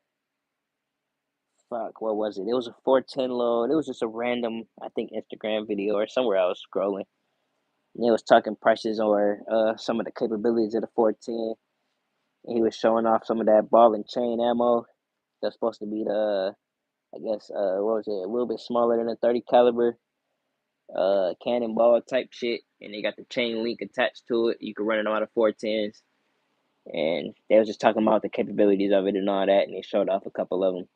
fuck, what was it? It was a 410 load. It was just a random, I think, Instagram video or somewhere I was scrolling. And it was talking prices or some of the capabilities of the 410. And he was showing off some of that ball and chain ammo. That's supposed to be the, I guess, what was it? A little bit smaller than a 30 caliber cannonball type shit. And they got the chain link attached to it. You can run it on out of 410s. And they was just talking about the capabilities of it and all that. And they showed off a couple of them.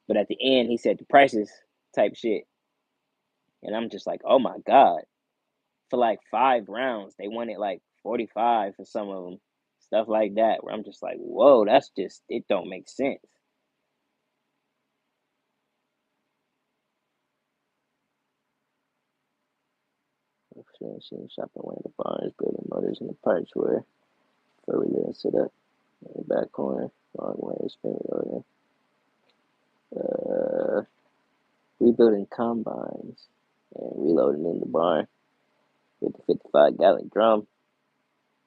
But at the end, he said the prices type shit. And I'm just like, oh my God. For like 5 rounds, they wanted like 45 for some of them. Stuff like that, where I'm just like, whoa, that's just, it don't make sense. Seen shop at one of the barns, building motors in the parts where for reloading set up in the back corner, long way spin reloading. Uh, Rebuilding combines and reloading in the barn with the 55-gallon drum,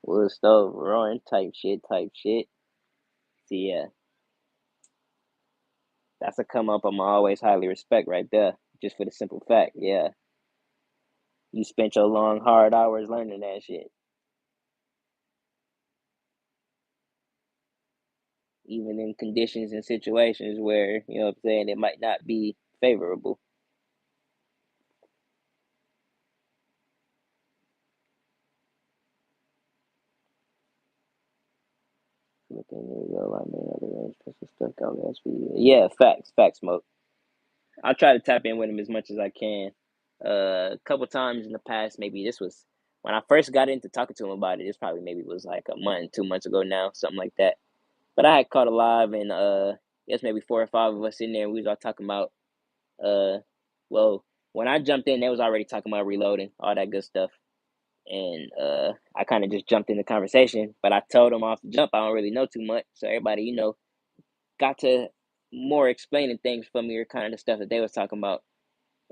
wood stove, roaring type shit, type shit. See, yeah, that's a come up I'm always highly respect right there, just for the simple fact, yeah, you spent your long, hard hours learning that shit, even in conditions and situations where, you know what I'm saying, it might not be favorable. Looking there you go, I mean, other range, special stuff, got SVU. Yeah, facts, smoke. I'll try to tap in with him as much as I can. A couple times in the past, maybe this was when I first got into talking to him about it. This probably maybe was like a month, 2 months ago now, something like that. But I had caught a live and guess maybe 4 or 5 of us in there. And we was all talking about uh, well, when I jumped in, they was already talking about reloading, all that good stuff. And I kind of just jumped in the conversation, but I told them off the jump I don't really know too much, so everybody, got to more explaining things for me or kind of the stuff that they was talking about.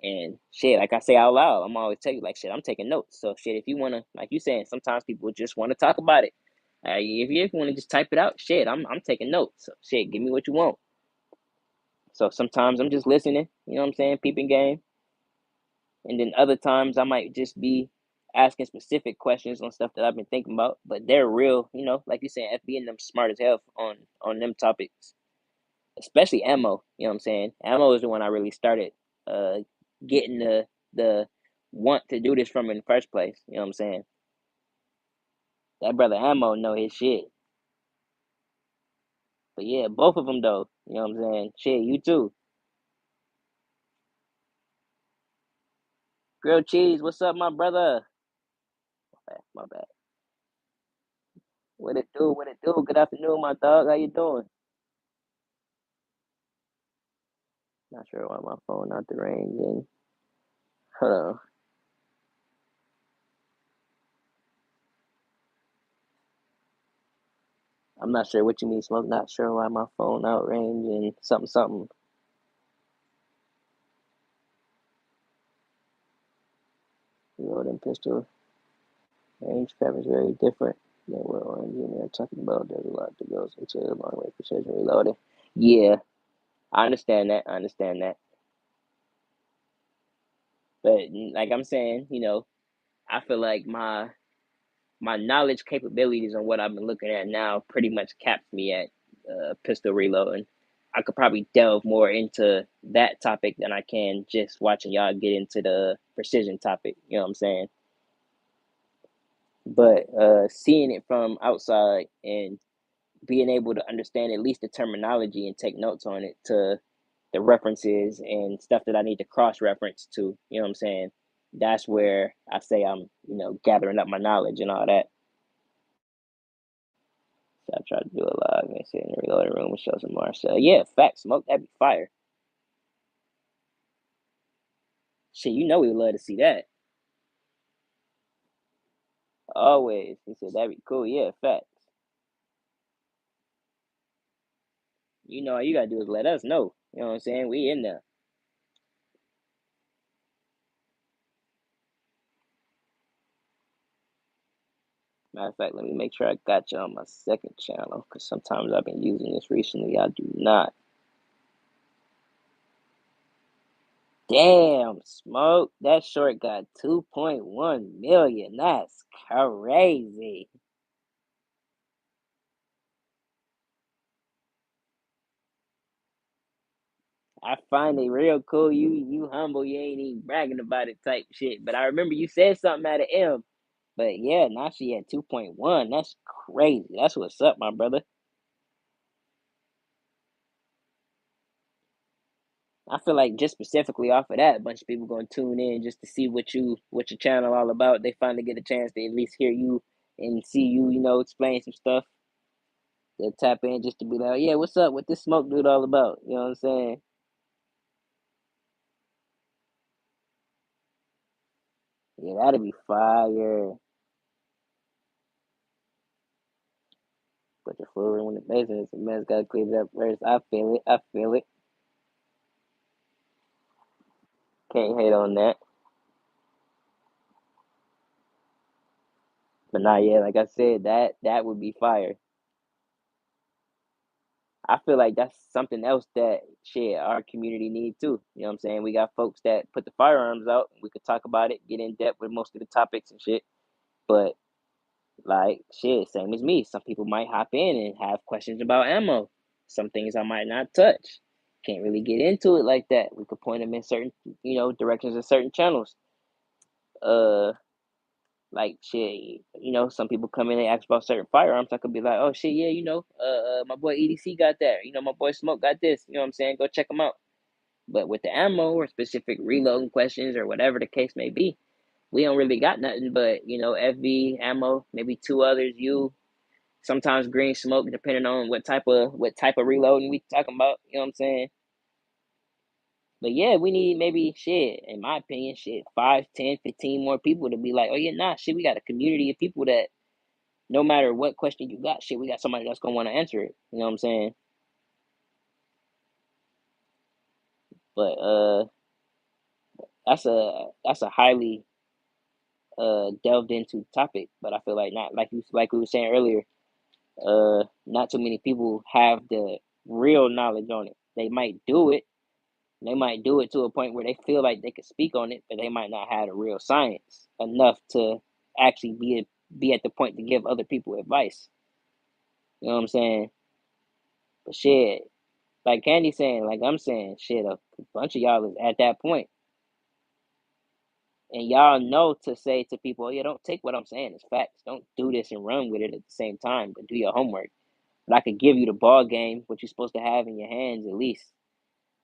And shit, like I say out loud, I'm always tell you like shit. I'm taking notes. So shit, if you wanna, like you saying, sometimes people just want to talk about it. If you want to just type it out, shit, I'm taking notes. So shit, give me what you want. So sometimes I'm just listening. You know what I'm saying, peeping game. And then other times I might just be asking specific questions on stuff that I've been thinking about. But they're real, like you saying, FB and them smart as hell on them topics, especially ammo. You know what I'm saying? Ammo is the one I really started uh getting the want to do this from in the first place. You know what I'm saying? That brother Ammo know his shit. But yeah, both of them though. You know what I'm saying? Shit, you too. Grilled cheese, what's up, my brother? My bad. What it do? What it do? Good afternoon, my dog. How you doing? Not sure why my phone out the range. And hold on. I'm not sure what you mean, smoke. Not sure why my phone out range and something something. Reloading pistol range cap is very different than what Orange and they're talking about. There's a lot that goes into a long way precision reloading. Yeah, I understand that. I understand that. But like I'm saying, I feel like my knowledge capabilities on what I've been looking at now pretty much caps me at pistol reloading. I could probably delve more into that topic than I can just watching y'all get into the precision topic. You know what I'm saying? But seeing it from outside and being able to understand at least the terminology and take notes on it to the references and stuff that I need to cross reference to, you know what I'm saying? That's where I say I'm, gathering up my knowledge and all that. So I tried to do a live and sit in the reloading room and show some more. So yeah, fact smoke, that'd be fire. Shit, we would love to see that. Always. He said that'd be cool. Yeah, facts. All you gotta do is let us know. You know what I'm saying? We in there. Matter of fact, let me make sure I got you on my second channel because sometimes I've been using this recently. I do not. Damn, smoke. That short got 2.1 million. That's crazy. I find it real cool. You humble. You ain't even bragging about it type shit. But I remember you said something at an M. But yeah, now she at 2.1. That's crazy. That's what's up, my brother. I feel like just specifically off of that, a bunch of people gonna tune in just to see what your channel all about. They finally get a chance to at least hear you and see you, explain some stuff. They'll tap in just to be like, yeah, what's up? What this smoke dude all about? You know what I'm saying? Yeah, that'd be fire. Put your full room in the basement. Some man's gotta clean it up first. I feel it. I feel it. Can't hate on that. But not yet. Like I said, that would be fire. I feel like that's something else that shit our community need too. You know what I'm saying? We got folks that put the firearms out. We could talk about it, get in depth with most of the topics and shit. But like shit, same as me. Some people might hop in and have questions about ammo. Some things I might not touch. Can't really get into it like that. We could point them in certain, directions in certain channels. Uh, like shit, some people come in and ask about certain firearms. I could be like, oh shit, yeah, my boy EDC got that. My boy Smoke got this. You know what I'm saying? Go check them out. But with the ammo or specific reloading questions or whatever the case may be, we don't really got nothing but FV ammo, maybe two others. You sometimes green smoke, depending on what type of reloading we talking about. You know what I'm saying? But yeah, we need maybe shit, in my opinion, shit, 5, 10, 15 more people to be like, oh yeah, nah, shit, we got a community of people that no matter what question you got, shit, we got somebody that's gonna want to answer it. You know what I'm saying? But that's a highly delved into topic. But I feel like not like we were saying earlier. Not too many people have the real knowledge on it. They might do it. They might do it to a point where they feel like they could speak on it, but they might not have the real science enough to actually be at the point to give other people advice. You know what I'm saying? But shit, like Candy saying, like I'm saying, shit, a bunch of y'all is at that point. And y'all know to say to people, oh, yeah, don't take what I'm saying as facts. Don't do this and run with it at the same time, but do your homework. But I could give you the ball game, what you're supposed to have in your hands at least,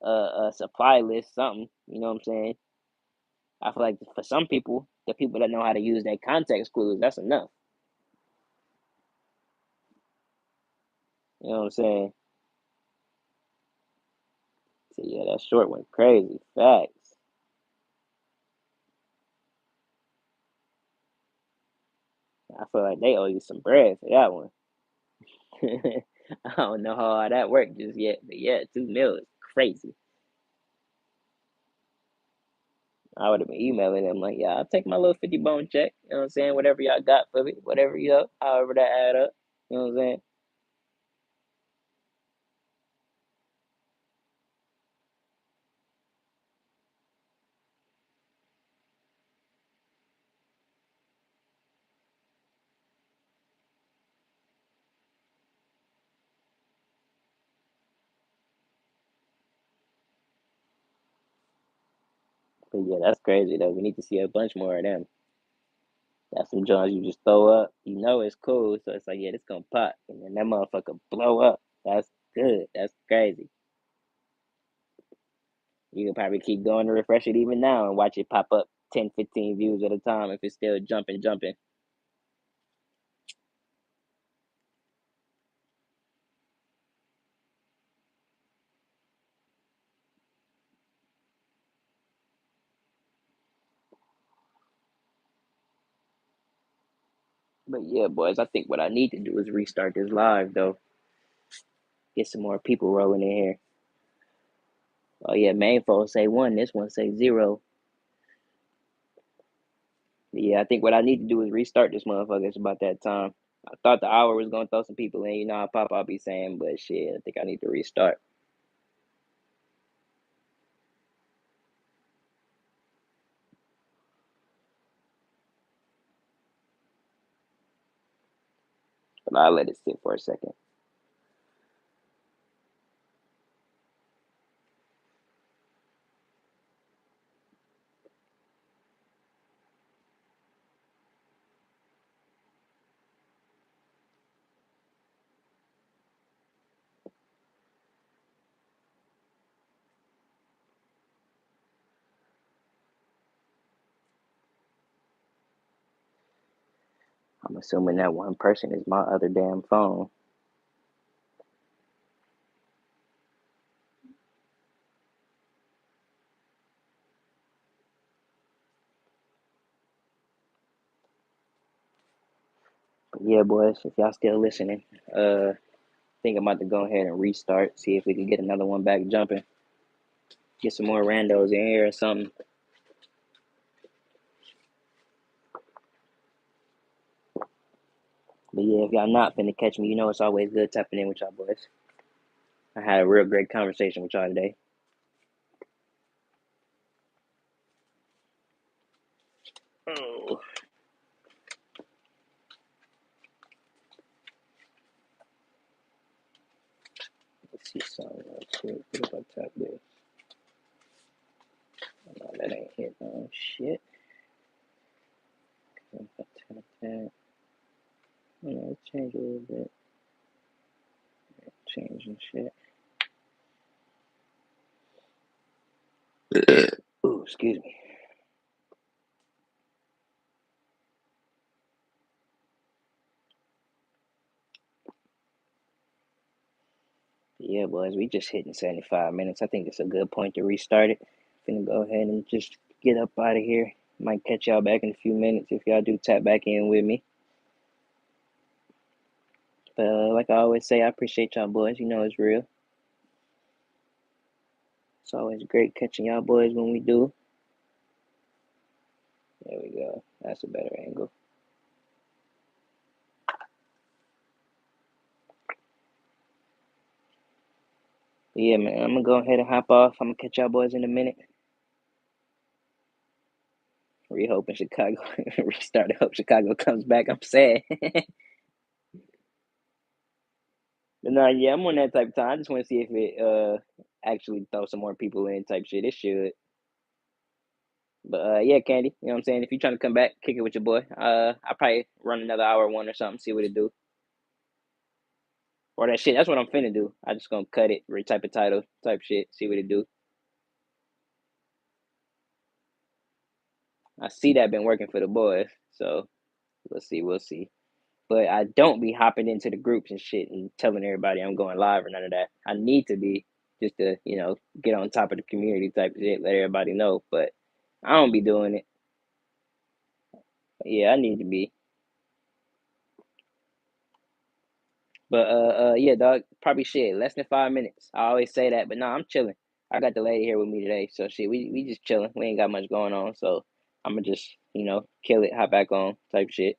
a supply list, something. You know what I'm saying? I feel like for some people, the people that know how to use their context clues, that's enough. You know what I'm saying? So yeah, that short went crazy. Facts. I feel like they owe you some bread for that one. I don't know how all that worked just yet, but yeah, 2 mil is crazy. I would have been emailing them like, yeah, I'll take my little 50 bone check. You know what I'm saying? Whatever y'all got for me, whatever you know, however that add up. You know what I'm saying? But yeah, that's crazy though. We need to see a bunch more of them. That's some joints you just throw up. You know it's cool, so it's like, yeah, this gonna pop, and then that motherfucker blow up. That's good. That's crazy. You can probably keep going to refresh it even now and watch it pop up 10, 15 views at a time if it's still jumping, jumping. But yeah, boys, I think what I need to do is restart this live though. Get some more people rolling in here. Oh yeah, main folks say one, this one say zero. But yeah, I think what I need to do is restart this motherfucker. It's about that time. I thought the hour was gonna throw some people in, you know how Pop I'll be saying, but shit, I think I need to restart. But I'll let it sit for a second. I'm assuming that one person is my other damn phone. But yeah, boys, if y'all still listening, think I'm about to go ahead and restart, see if we can get another one back jumping. Get some more randos in here or something. But yeah, if y'all not finna catch me, you know it's always good tapping in with y'all boys. I had a real great conversation with y'all today. Oh, let's see something real quick. What if I tap this? No, that ain't hit. Oh shit. If I tap that, let's change a little bit. Changing shit. Ooh, excuse me. Yeah, boys, we just hitting 75 minutes. I think it's a good point to restart it. Finna go ahead and just get up out of here. Might catch y'all back in a few minutes if y'all do tap back in with me. But like I always say, I appreciate y'all boys. You know it's real. It's always great catching y'all boys when we do. There we go. That's a better angle. But yeah, man, I'm gonna go ahead and hop off. I'm gonna catch y'all boys in a minute. We hoping Chicago restart. I hope Chicago comes back. I'm sad. But no, yeah, I'm on that type of time. I just want to see if it actually throw some more people in type shit. It should. But yeah, Candy, you know what I'm saying? If you're trying to come back, kick it with your boy. I'll probably run another hour one or something, see what it do. Or that shit. That's what I'm finna do. I just gonna cut it, retype a title, type shit, see what it do. I see that been working for the boys, so we'll see, we'll see. But I don't be hopping into the groups and shit and telling everybody I'm going live or none of that. I need to be just to, get on top of the community type of shit, let everybody know. But I don't be doing it. But yeah, I need to be. But yeah, dog, probably shit, less than 5 minutes. I always say that, but nah, I'm chilling. I got the lady here with me today, so shit, we just chilling. We ain't got much going on, so I'ma just, kill it, hop back on type shit.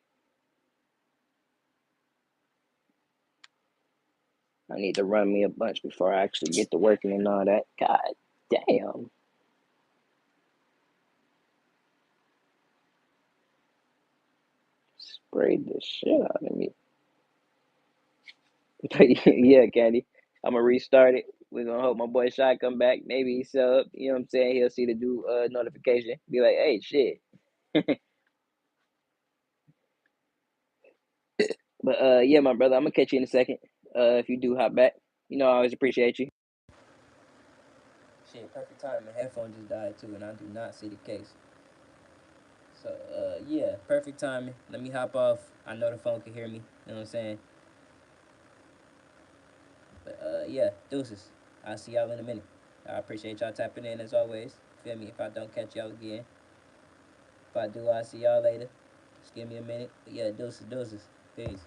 I need to run me a bunch before I actually get to working and all that. God damn. Sprayed the shit out of me. Yeah, Candy. I'm gonna restart it. We're gonna hope my boy Shy come back. Maybe he sub. You know what I'm saying? He'll see the do notification. Be like, hey, shit. But yeah, my brother, I'm gonna catch you in a second. If you do hop back, I always appreciate you. Shit, perfect time. My headphone just died too, and I do not see the case. So yeah, perfect timing. Let me hop off. I know the phone can hear me. You know what I'm saying? But yeah, deuces. I'll see y'all in a minute. I appreciate y'all tapping in as always. Feel me? If I don't catch y'all again, if I do, I'll see y'all later. Just give me a minute. But yeah, deuces, deuces. Peace.